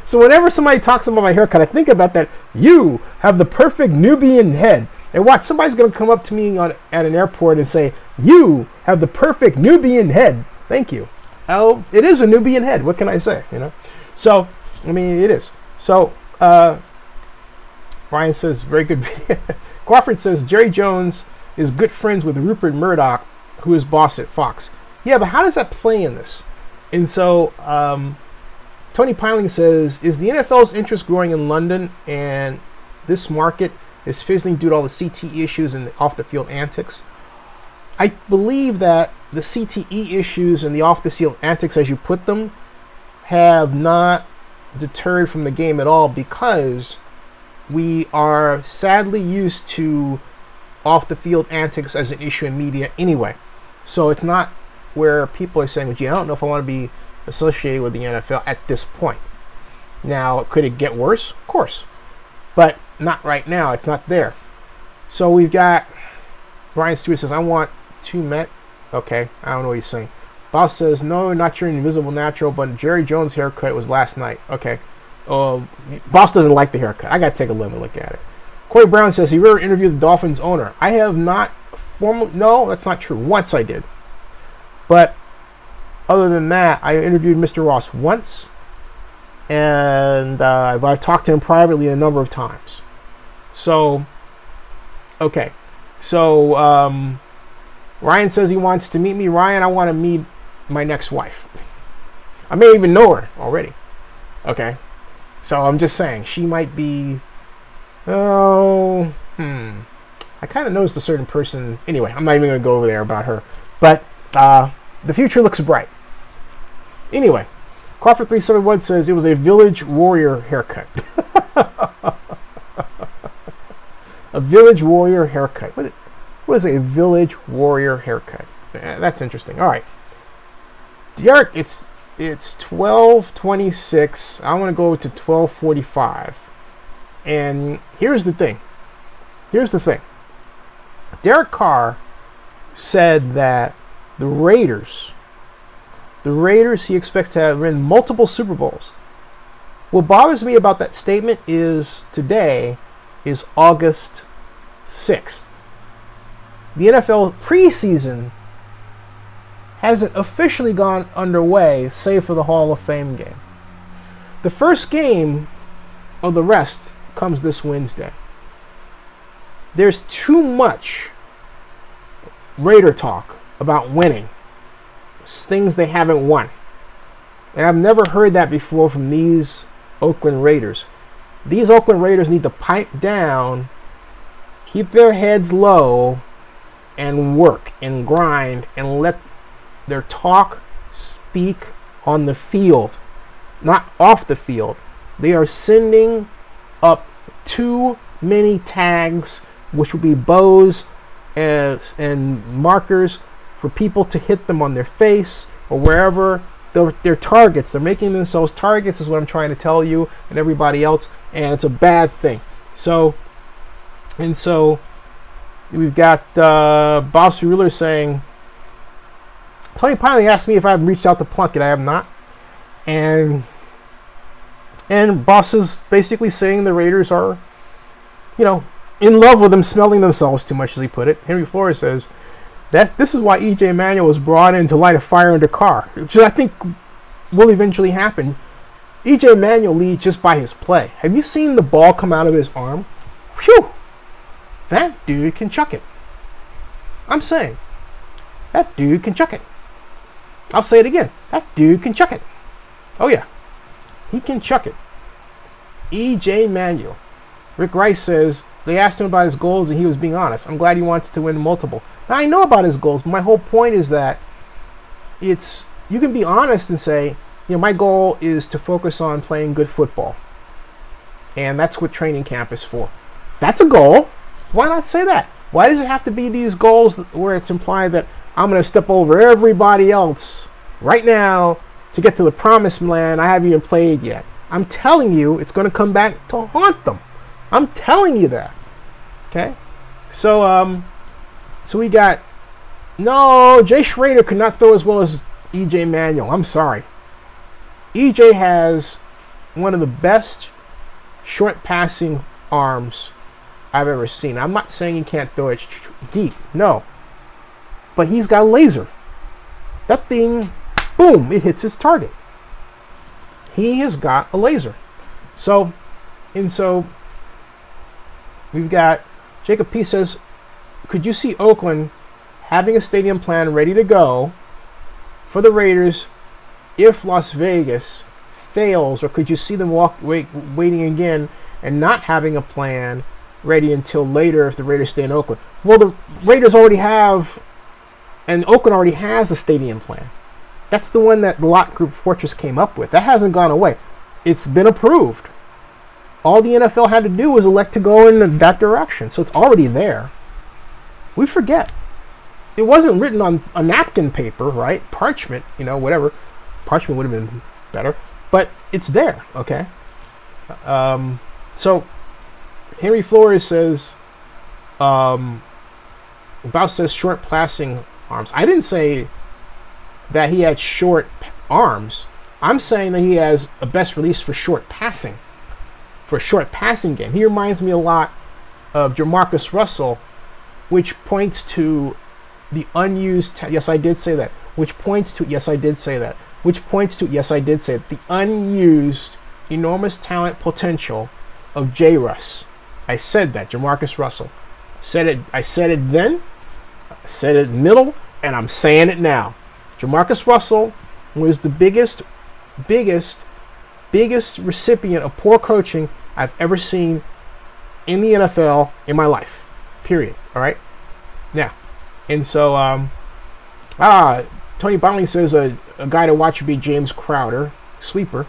A: so whenever somebody talks about my haircut, I think about that. You have the perfect Nubian head. And watch, somebody's going to come up to me at an airport and say, "You have the perfect Nubian head." Thank you. Oh, it is a Nubian head. What can I say? So, it is. So, Ryan says, very good video. Crawford says, Jerry Jones is good friends with Rupert Murdoch, who is boss at Fox. Yeah, but how does that play in this? And so, Tony Piling says, is the NFL's interest growing in London, and this market is fizzling due to all the CTE issues and off-the-field antics? I believe that the CTE issues and the off-the-field antics, as you put them, have not deterred from the game at all, because we are sadly used to off-the-field antics as an issue in media anyway. So it's not where people are saying, well, gee, I don't know if I want to be associated with the NFL at this point. Now, could it get worse? Of course. But not right now. It's not there. So we've got Brian Stewart says, I want 2 Met. Okay, I don't know what he's saying. Boss says, no, not your invisible natural, but Jerry Jones' haircut was last night. Okay. Boss doesn't like the haircut. I got to take a look at it. Corey Brown says, he ever interviewed the Dolphins owner. I have not formally. No, that's not true. Once I did. But other than that, I interviewed Mr. Ross once. And I've talked to him privately a number of times. So, okay. So, Ryan says he wants to meet me. Ryan, I want to meet my next wife. I may even know her already. Okay. So I'm just saying, she might be, I kind of noticed a certain person. Anyway, I'm not even going to go over there about her. But the future looks bright. Anyway, Crawford371 says it was a Village Warrior haircut. A Village Warrior haircut. What is a Village Warrior haircut? That's interesting. All right. Derek, it's 12:26. I want to go to 12:45. And here's the thing. Derek Carr said that the Raiders he expects to win multiple Super Bowls. What bothers me about that statement is today is August 6th. The NFL preseason hasn't officially gone underway, save for the Hall of Fame game. The first game of the rest comes this Wednesday. There's too much Raider talk about winning. Things they haven't won. And I've never heard that before from these Oakland Raiders. These Oakland Raiders need to pipe down, keep their heads low, and work and grind and let their talk speak on the field, not off the field. They are sending up too many tags, which will be bows and markers for people to hit them on their face or wherever, they're targets. They're making themselves targets is what I'm trying to tell you and everybody else, and it's a bad thing. So we've got Boss Ruler saying, Tony Piley asked me if I've reached out to Plunkett. I have not. And Boss is basically saying the Raiders are, in love with them smelling themselves too much, as he put it. Henry Flores says that this is why E.J. Manuel was brought in to light a fire under Carr, which I think will eventually happen. E.J. Manuel leads just by his play. Have you seen the ball come out of his arm? Whew! That dude can chuck it. I'm saying, that dude can chuck it. I'll say it again. That dude can chuck it. Oh yeah, he can chuck it. E.J. Manuel. Rick Rice says they asked him about his goals and he was being honest. I'm glad he wants to win multiple. Now I know about his goals, but my whole point is that you can be honest and say, my goal is to focus on playing good football. And that's what training camp is for. That's a goal. Why not say that? Why does it have to be these goals where it's implied that I'm going to step over everybody else right now to get to the promised land I haven't even played yet? I'm telling you, it's going to come back to haunt them. I'm telling you that. Okay? So we got, no, Jay Schrader could not throw as well as E.J. Manuel. I'm sorry. E.J. has one of the best short passing arms I've ever seen. I'm not saying he can't throw it deep. No. But he's got a laser. That thing, boom, it hits his target. He has got a laser. So we've got Jacob P says, could you see Oakland having a stadium plan ready to go for the Raiders if Las Vegas fails, or could you see them waiting again and not having a plan ready until later if the Raiders stay in Oakland? Well, the Raiders already have, and Oakland already has a stadium plan. That's the one that the Lot Group Fortress came up with. That hasn't gone away. It's been approved. All the NFL had to do was elect to go in that direction. So it's already there. We forget. It wasn't written on a napkin paper, right? Parchment, whatever. Parchment would have been better. But it's there, okay? So Henry Flores says, Baus says short passing arms. I didn't say that he had short arms. I'm saying that he has a best release for short passing. For a short passing game. He reminds me a lot of Jamarcus Russell, which points to the unused, yes, I did say that. Which points to, yes, I did say that. Which points to, yes, I did say it, the unused enormous talent potential of J. Russ. I said that, Jamarcus Russell. I said it then, I said it middle, and I'm saying it now. Jamarcus Russell was the biggest recipient of poor coaching I've ever seen in the NFL in my life. Period. All right? Now, and so, Tony Bowling says a guy to watch would be James Crowder, sleeper.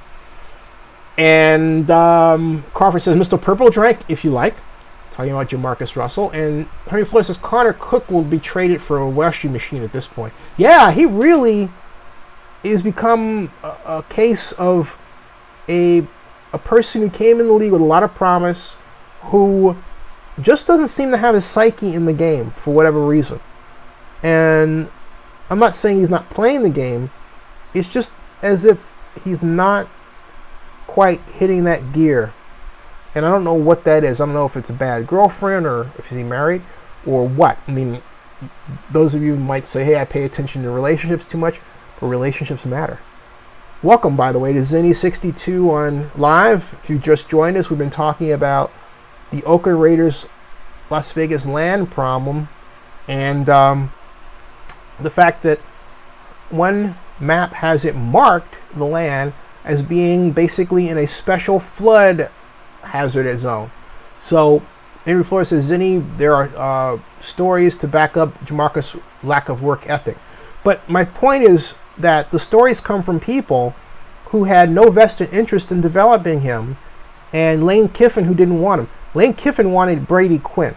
A: And Crawford says Mr. Purple Drank, if you like. Talking about Jamarcus Russell. And Henry Flores says Connor Cook will be traded for a washing machine at this point. Yeah, he really is become a case of a person who came in the league with a lot of promise, who just doesn't seem to have his psyche in the game for whatever reason. And I'm not saying he's not playing the game. It's just as if he's not quite hitting that gear. And I don't know what that is. I don't know if it's a bad girlfriend or if he's married or what. I mean, those of you might say, hey, I pay attention to relationships too much, but relationships matter. Welcome, by the way, to Zenny62 on live. If you just joined us, we've been talking about the Oakland Raiders Las Vegas land problem and the fact that one map has it marked, the land, as being basically in a special flood hazard zone. So Henry Flores says, Zinni, there are stories to back up Jamarcus' lack of work ethic. But my point is that the stories come from people who had no vested interest in developing him, and Lane Kiffin, who didn't want him. Lane Kiffin wanted Brady Quinn.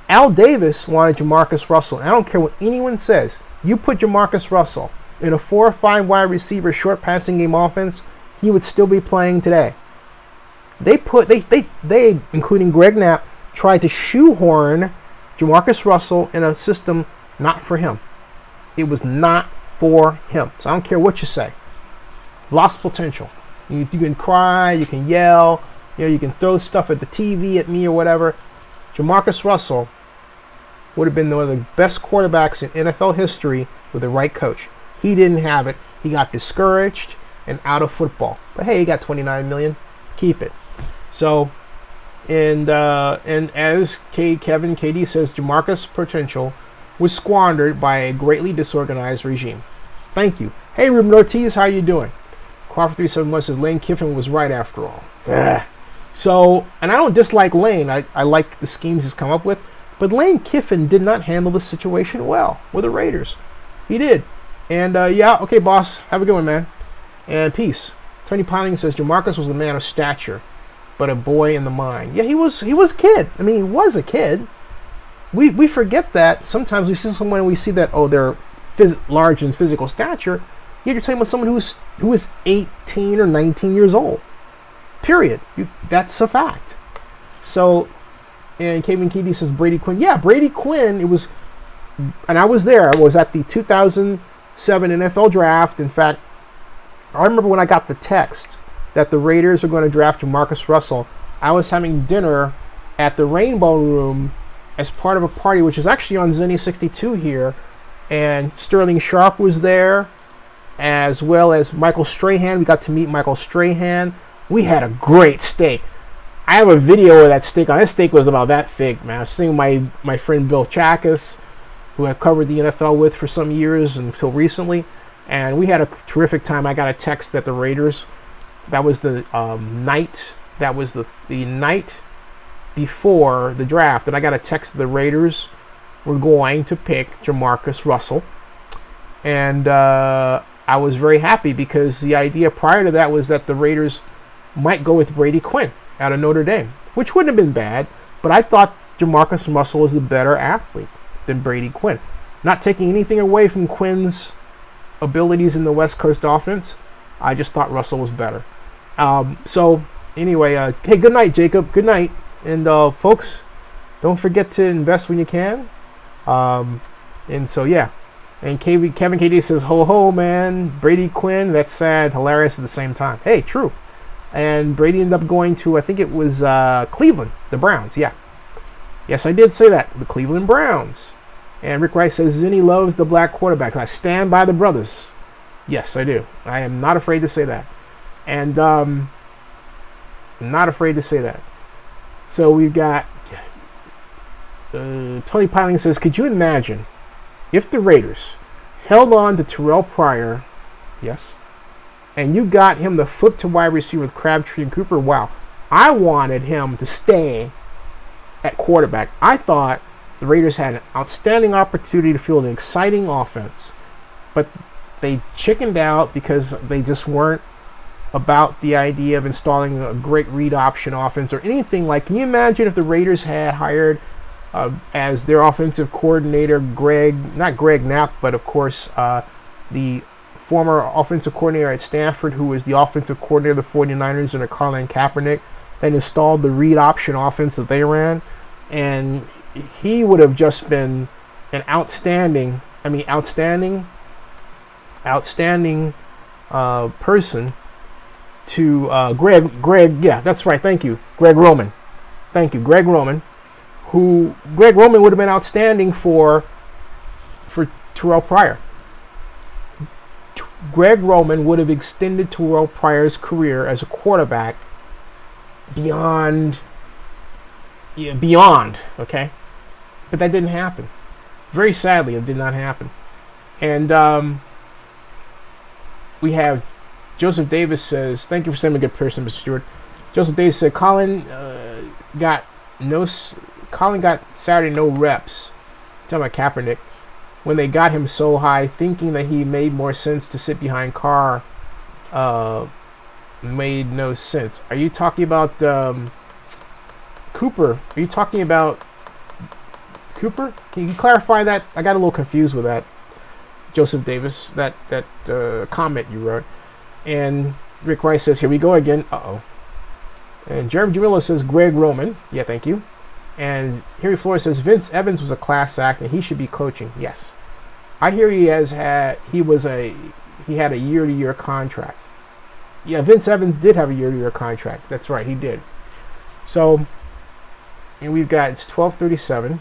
A: Al Davis wanted Jamarcus Russell. And I don't care what anyone says. You put Jamarcus Russell in a 4 or 5 wide receiver short passing game offense, he would still be playing today. They including Greg Knapp, tried to shoehorn Jamarcus Russell in a system not for him. It was not for him. So I don't care what you say. Lost potential. You can cry, you can yell, you can throw stuff at the TV at me or whatever. Jamarcus Russell would have been one of the best quarterbacks in NFL history with the right coach. He didn't have it. He got discouraged and out of football. But hey, he got $29 million. Keep it. So, and as Kevin KD says, Jamarcus' potential was squandered by a greatly disorganized regime. Thank you. Hey, Ruben Ortiz, how you doing? Crawford 371 says Lane Kiffin was right after all. Ugh. So, and I don't dislike Lane. I like the schemes he's come up with. But Lane Kiffin did not handle the situation well with the Raiders. He did. And yeah, okay, boss. Have a good one, man. And peace. Tony Piling says Jamarcus was a man of stature, but a boy in the mind. Yeah, he was a kid. I mean, he was a kid. We forget that. Sometimes we see someone and we see that, oh, they're large in physical stature. Yet you're talking about someone who is 18 or 19 years old. Period. That's a fact. So, and Kevin Keedy says Brady Quinn. Yeah, Brady Quinn, it was, and I was there. I was at the 2007 NFL draft. In fact, I remember when I got the text that the Raiders are going to draft Jamarcus Russell. I was having dinner at the Rainbow Room as part of a party, which is actually on Zenny 62 here. And Sterling Sharp was there, as well as Michael Strahan. We got to meet Michael Strahan. We had a great steak. I have a video of that steak. That steak was about that thick, man. I was seeing my friend Bill Chakas, who I covered the NFL with for some years until recently. And we had a terrific time. I got a text that the Raiders, that was the night, that was the night before the draft. And I got a text that the Raiders were going to pick Jamarcus Russell. And I was very happy because the idea prior to that was that the Raiders might go with Brady Quinn out of Notre Dame, which wouldn't have been bad, but I thought Jamarcus Russell was a better athlete than Brady Quinn. Not taking anything away from Quinn's abilities in the West Coast offense, I just thought Russell was better. So anyway, hey, good night, Jacob. Good night. And folks, don't forget to invest when you can. And so, yeah. And Kevin KD says, ho, ho, man. Brady Quinn, that's sad, hilarious at the same time. Hey, true. And Brady ended up going to, I think it was Cleveland, the Browns, yeah. Yes, I did say that, the Cleveland Browns. And Rick Rice says, Zinni loves the black quarterback. I stand by the brothers. Yes, I do. I am not afraid to say that. And not afraid to say that. So we've got, Tony Piling says, could you imagine if the Raiders held on to Terrell Pryor, yes, and you got him the flip to wide receiver with Crabtree and Cooper? Wow. I wanted him to stay at quarterback. I thought the Raiders had an outstanding opportunity to field an exciting offense, but they chickened out because they just weren't about the idea of installing a great read option offense or anything like. Can you imagine if the Raiders had hired as their offensive coordinator not Greg Knapp, but of course the former offensive coordinator at Stanford, who was the offensive coordinator of the 49ers under Colin Kaepernick, that installed the read option offense that they ran, and he would have just been an outstanding person to Greg, yeah, that's right, thank you, Greg Roman, who Greg Roman would have been outstanding for Terrell Pryor. Greg Roman would have extended Terrell Pryor's career as a quarterback beyond, okay? But that didn't happen. Very sadly, it did not happen. And we have Joseph Davis says, thank you for sending a good person, Mr. Stewart. Joseph Davis said, Colin got Saturday no reps. Talking about Kaepernick. When they got him so high, thinking that he made more sense to sit behind Carr made no sense. Are you talking about Cooper? Are you talking about Cooper? Can you clarify that? I got a little confused with that. Joseph Davis, that comment you wrote. And Rick Rice says, here we go again. Uh-oh. And Jeremy Jamila says, Greg Roman. Yeah, thank you. And Harry Flores says, Vince Evans was a class act and he should be coaching. Yes. I hear he had a year-to-year contract. Yeah, Vince Evans did have a year-to-year contract. That's right, he did. So, and we've got, it's 12:37,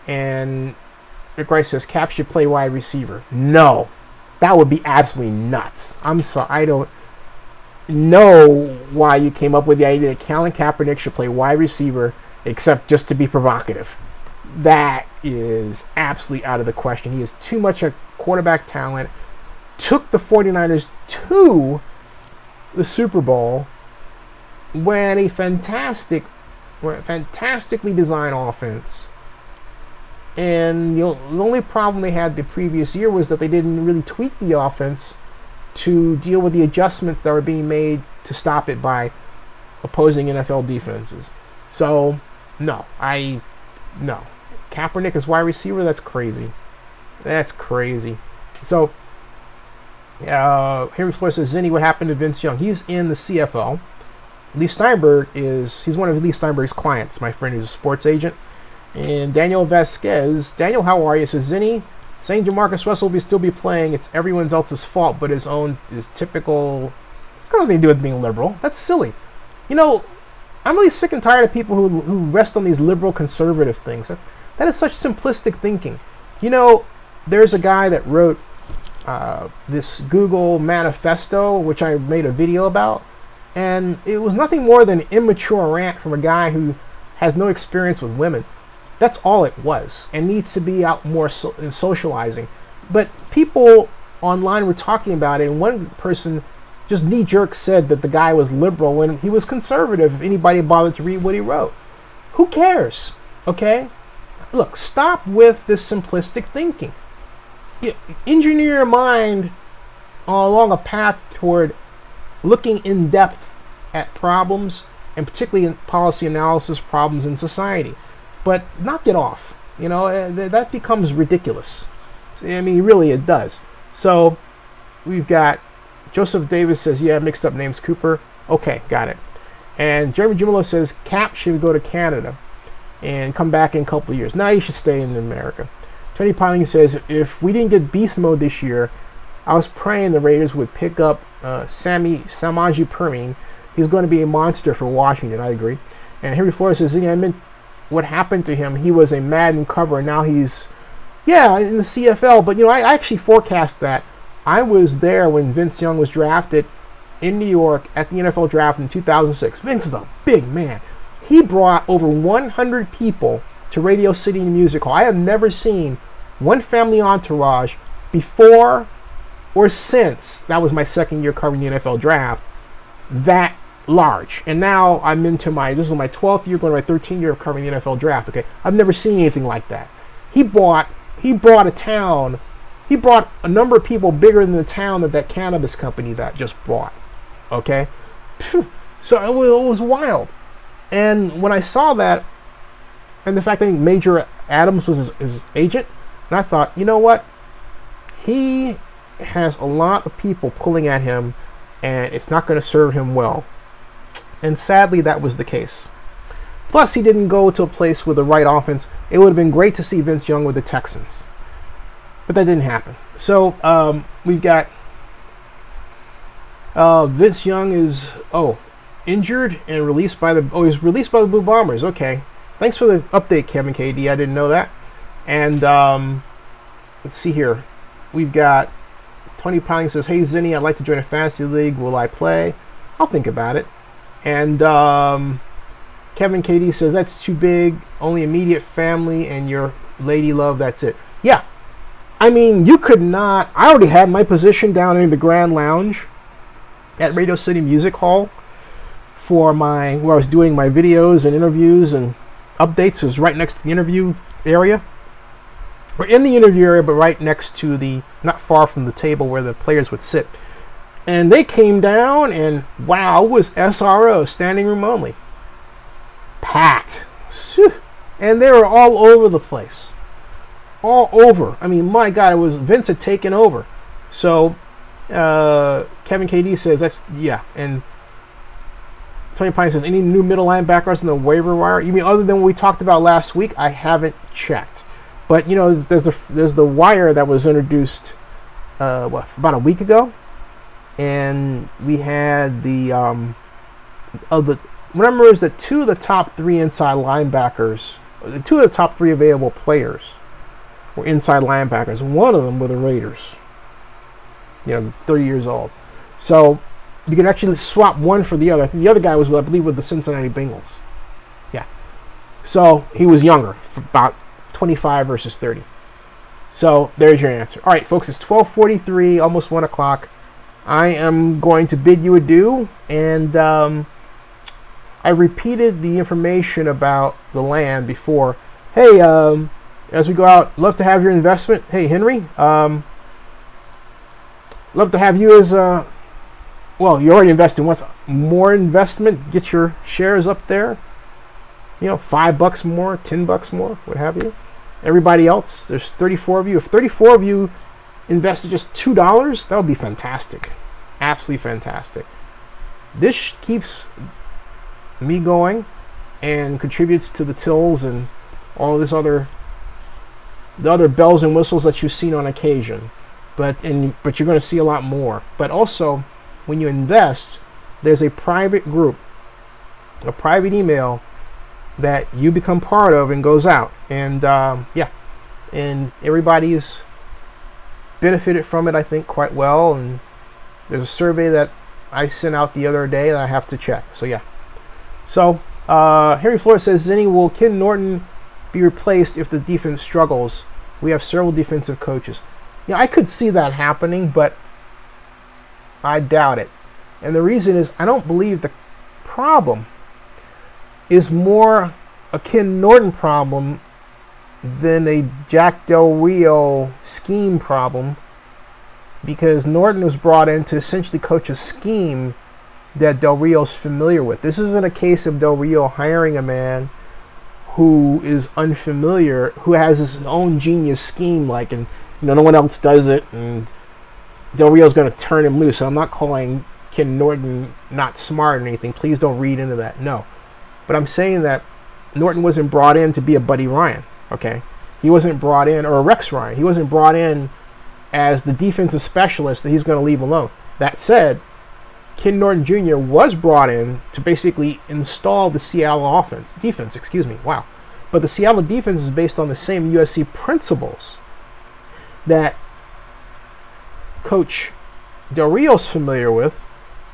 A: and Rick Rice says, Cap should play wide receiver. No, that would be absolutely nuts. I'm sorry, I don't know why you came up with the idea that Colin Kaepernick should play wide receiver, except just to be provocative. That is absolutely out of the question. He is too much a quarterback talent. Took the 49ers to the Super Bowl when a fantastically designed offense. And the only problem they had the previous year was that they didn't really tweak the offense to deal with the adjustments that were being made to stop it by opposing NFL defenses. So, no. Kaepernick as wide receiver, that's crazy. That's crazy. So, Henry Flores says, Zinni, what happened to Vince Young? He's in the CFL. Lee Steinberg he's one of Lee Steinberg's clients, my friend who's a sports agent. And Daniel Vasquez, Daniel, how are you? Says, Zinni, saying Jamarcus Russell will still be playing, it's everyone else's fault, but his own is typical. It's got nothing to do with being liberal. That's silly. You know, I'm really sick and tired of people who rest on these liberal conservative things. That is such simplistic thinking. You know, there's a guy that wrote this Google manifesto, which I made a video about, and it was nothing more than an immature rant from a guy who has no experience with women. That's all it was, and needs to be out more in socializing. But people online were talking about it, and one person just knee-jerk said that the guy was liberal when he was conservative, if anybody bothered to read what he wrote. Who cares? Okay? Look, stop with this simplistic thinking. Engineer your mind along a path toward looking in depth at problems, and particularly in policy analysis problems in society. But knock it off. You know, that becomes ridiculous. I mean, really, it does. So, we've got Joseph Davis says, yeah, mixed up names, Cooper. Okay, got it. And Jeremy Jumelo says, Cap should go to Canada and come back in a couple of years. Now you should stay in America. Tony Piling says, if we didn't get beast mode this year, I was praying the Raiders would pick up Samaje Perine. He's going to be a monster for Washington. I agree. And Henry Flores says, I meant what happened to him. He was a Madden cover, and now he's, in the CFL. But, you know, I actually forecast that. I was there when Vince Young was drafted in New York at the NFL draft in 2006. Vince is a big man. He brought over 100 people to Radio City Music Hall. I have never seen one family entourage before or since, that was my second year covering the NFL draft, that large. And now I'm into this is my 12th year, going to my 13th year of covering the NFL draft, okay? I've never seen anything like that. He brought a number of people bigger than the town that cannabis company that just brought, okay? So it was wild. And when I saw that, and the fact that Major Adams was his agent, and I thought, you know what? He has a lot of people pulling at him, and it's not going to serve him well. And sadly, that was the case. Plus, he didn't go to a place with the right offense. It would have been great to see Vince Young with the Texans. But that didn't happen. So, we've got Vince Young is, injured and released by he's released by the Blue Bombers. Okay. Thanks for the update, Kevin KD. I didn't know that. And let's see here. We've got Tony Piling says, hey, Zinni, I'd like to join a fantasy league. Will I play? I'll think about it. And Kevin KD says, that's too big. Only immediate family and your lady love. That's it. Yeah. I mean, you could not. I already had my position down in the Grand Lounge at Radio City Music Hall for where I was doing my videos and interviews and updates. It was right next to the interview area. We're in the interview area, but right next to not far from the table where the players would sit. And they came down, and wow, it was SRO, standing room only. Packed. And they were all over the place. all over. I mean, my God, it was Vince had taken over. So Kevin KD says that's and Tony Pine says any new middle linebackers in the waiver wire? You mean other than what we talked about last week? I haven't checked, but you know, there's the wire that was introduced about a week ago, and we had the remember is that two of the top 3 inside linebackers, the 2 of the top 3 available players were inside linebackers. One of them were the Raiders. 30 years old. So you can actually swap one for the other. I think the other guy was, I believe, with the Cincinnati Bengals. Yeah. So he was younger, about 25 versus 30. So there's your answer. All right, folks, it's 12:43, almost 1 o'clock. I am going to bid you adieu, and I repeated the information about the land before. Hey, as we go out, love to have your investment. Hey, Henry, love to have you as well, you already invested once. More investment, get your shares up there. $5 more, $10 more, what have you. Everybody else, there's 34 of you. If 34 of you invested just $2, that would be fantastic. Absolutely fantastic. This keeps me going and contributes to the tills and all this the other bells and whistles that you've seen on occasion. But you're going to see a lot more. But also, when you invest, there's a private group, a private email that you become part of and goes out. And and everybody's benefited from it, I think, quite well. And there's a survey that I sent out the other day that I have to check. So yeah. So Harry Flores says, Zinni, will Ken Norton be replaced if the defense struggles? We have several defensive coaches. I could see that happening, but I doubt it. And the reason is I don't believe the problem is more a Ken Norton problem than a Jack Del Rio scheme problem, because Norton was brought in to essentially coach a scheme that Del Rio's familiar with. This isn't a case of Del Rio hiring a man who is unfamiliar, who has his own genius scheme, and no one else does it, and Del Rio's going to turn him loose. So I'm not calling Ken Norton not smart or anything. Please don't read into that. No. But I'm saying that Norton wasn't brought in to be a Buddy Ryan, okay? He wasn't brought in, or a Rex Ryan. He wasn't brought in as the defensive specialist that he's going to leave alone. That said, Ken Norton Jr. was brought in to basically install the Seattle defense. Wow. But the Seattle defense is based on the same USC principles that Coach Del Rio's familiar with,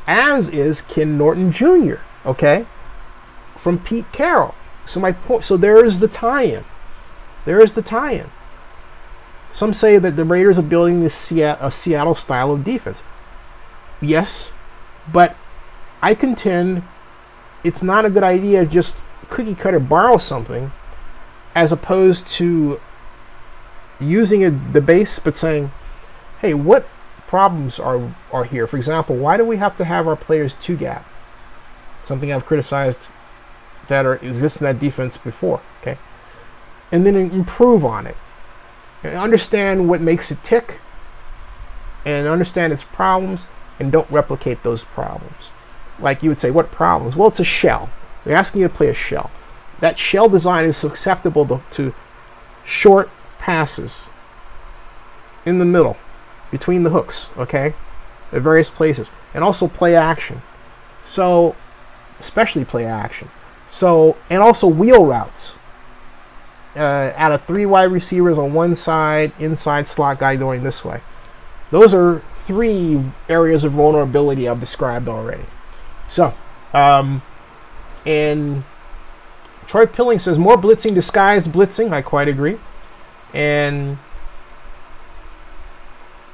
A: as is Ken Norton Jr., okay, from Pete Carroll. So my point, so there is the tie-in. There is the tie-in. Some say that the Raiders are building a Seattle style of defense. Yes, but I contend it's not a good idea to just cookie cutter borrow something, as opposed to using the base but saying, hey, what problems are here? For example, why do we have to have our players two-gap? Something I've criticized that exists in that defense before, okay? And then improve on it. And understand what makes it tick, and understand its problems, and don't replicate those problems. Like you would say, what problems? Well, it's a shell. They're asking you to play a shell. That shell design is susceptible to short passes in the middle, between the hooks, okay, at various places, and also play action. So, especially play action. So, and also wheel routes. Out of 3 wide receivers on one side, inside slot guy going this way. Those are 3 areas of vulnerability I've described already. So, and Troy Pilling says, more blitzing disguised blitzing. I quite agree. And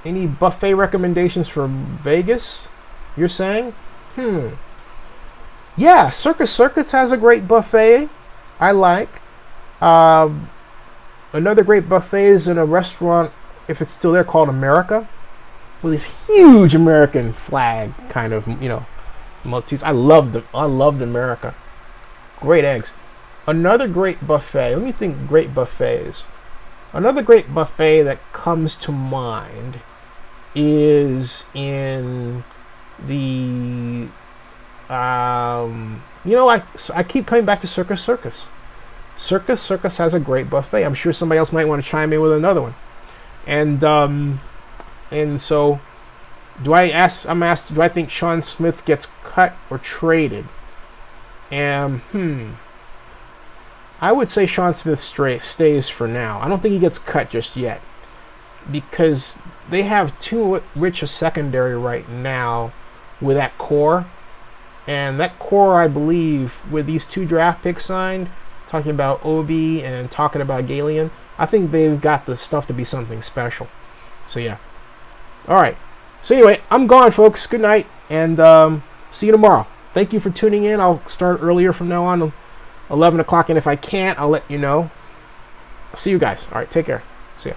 A: any buffet recommendations for Vegas, you're saying? Yeah, Circus Circuits has a great buffet. I like. Another great buffet is in a restaurant, if it's still there, called America, with this huge American flag kind of, motifs. I loved America. Great eggs. Another great buffet. Let me think. Great buffets. Another great buffet that comes to mind is in the I keep coming back to Circus Circus. Circus Circus has a great buffet. I'm sure somebody else might want to chime in with another one. And so do I think Sean Smith gets cut or traded? And I would say Sean Smith stays for now. I don't think he gets cut just yet, because they have too rich a secondary right now with that core. And that core, I believe, with these 2 draft picks signed, talking about Obi and talking about Galeon, I think they've got the stuff to be something special. So yeah. All right. So anyway, I'm gone, folks. Good night, and see you tomorrow. Thank you for tuning in. I'll start earlier from now on, 11 o'clock, and if I can't, I'll let you know. See you guys. All right, take care. See ya.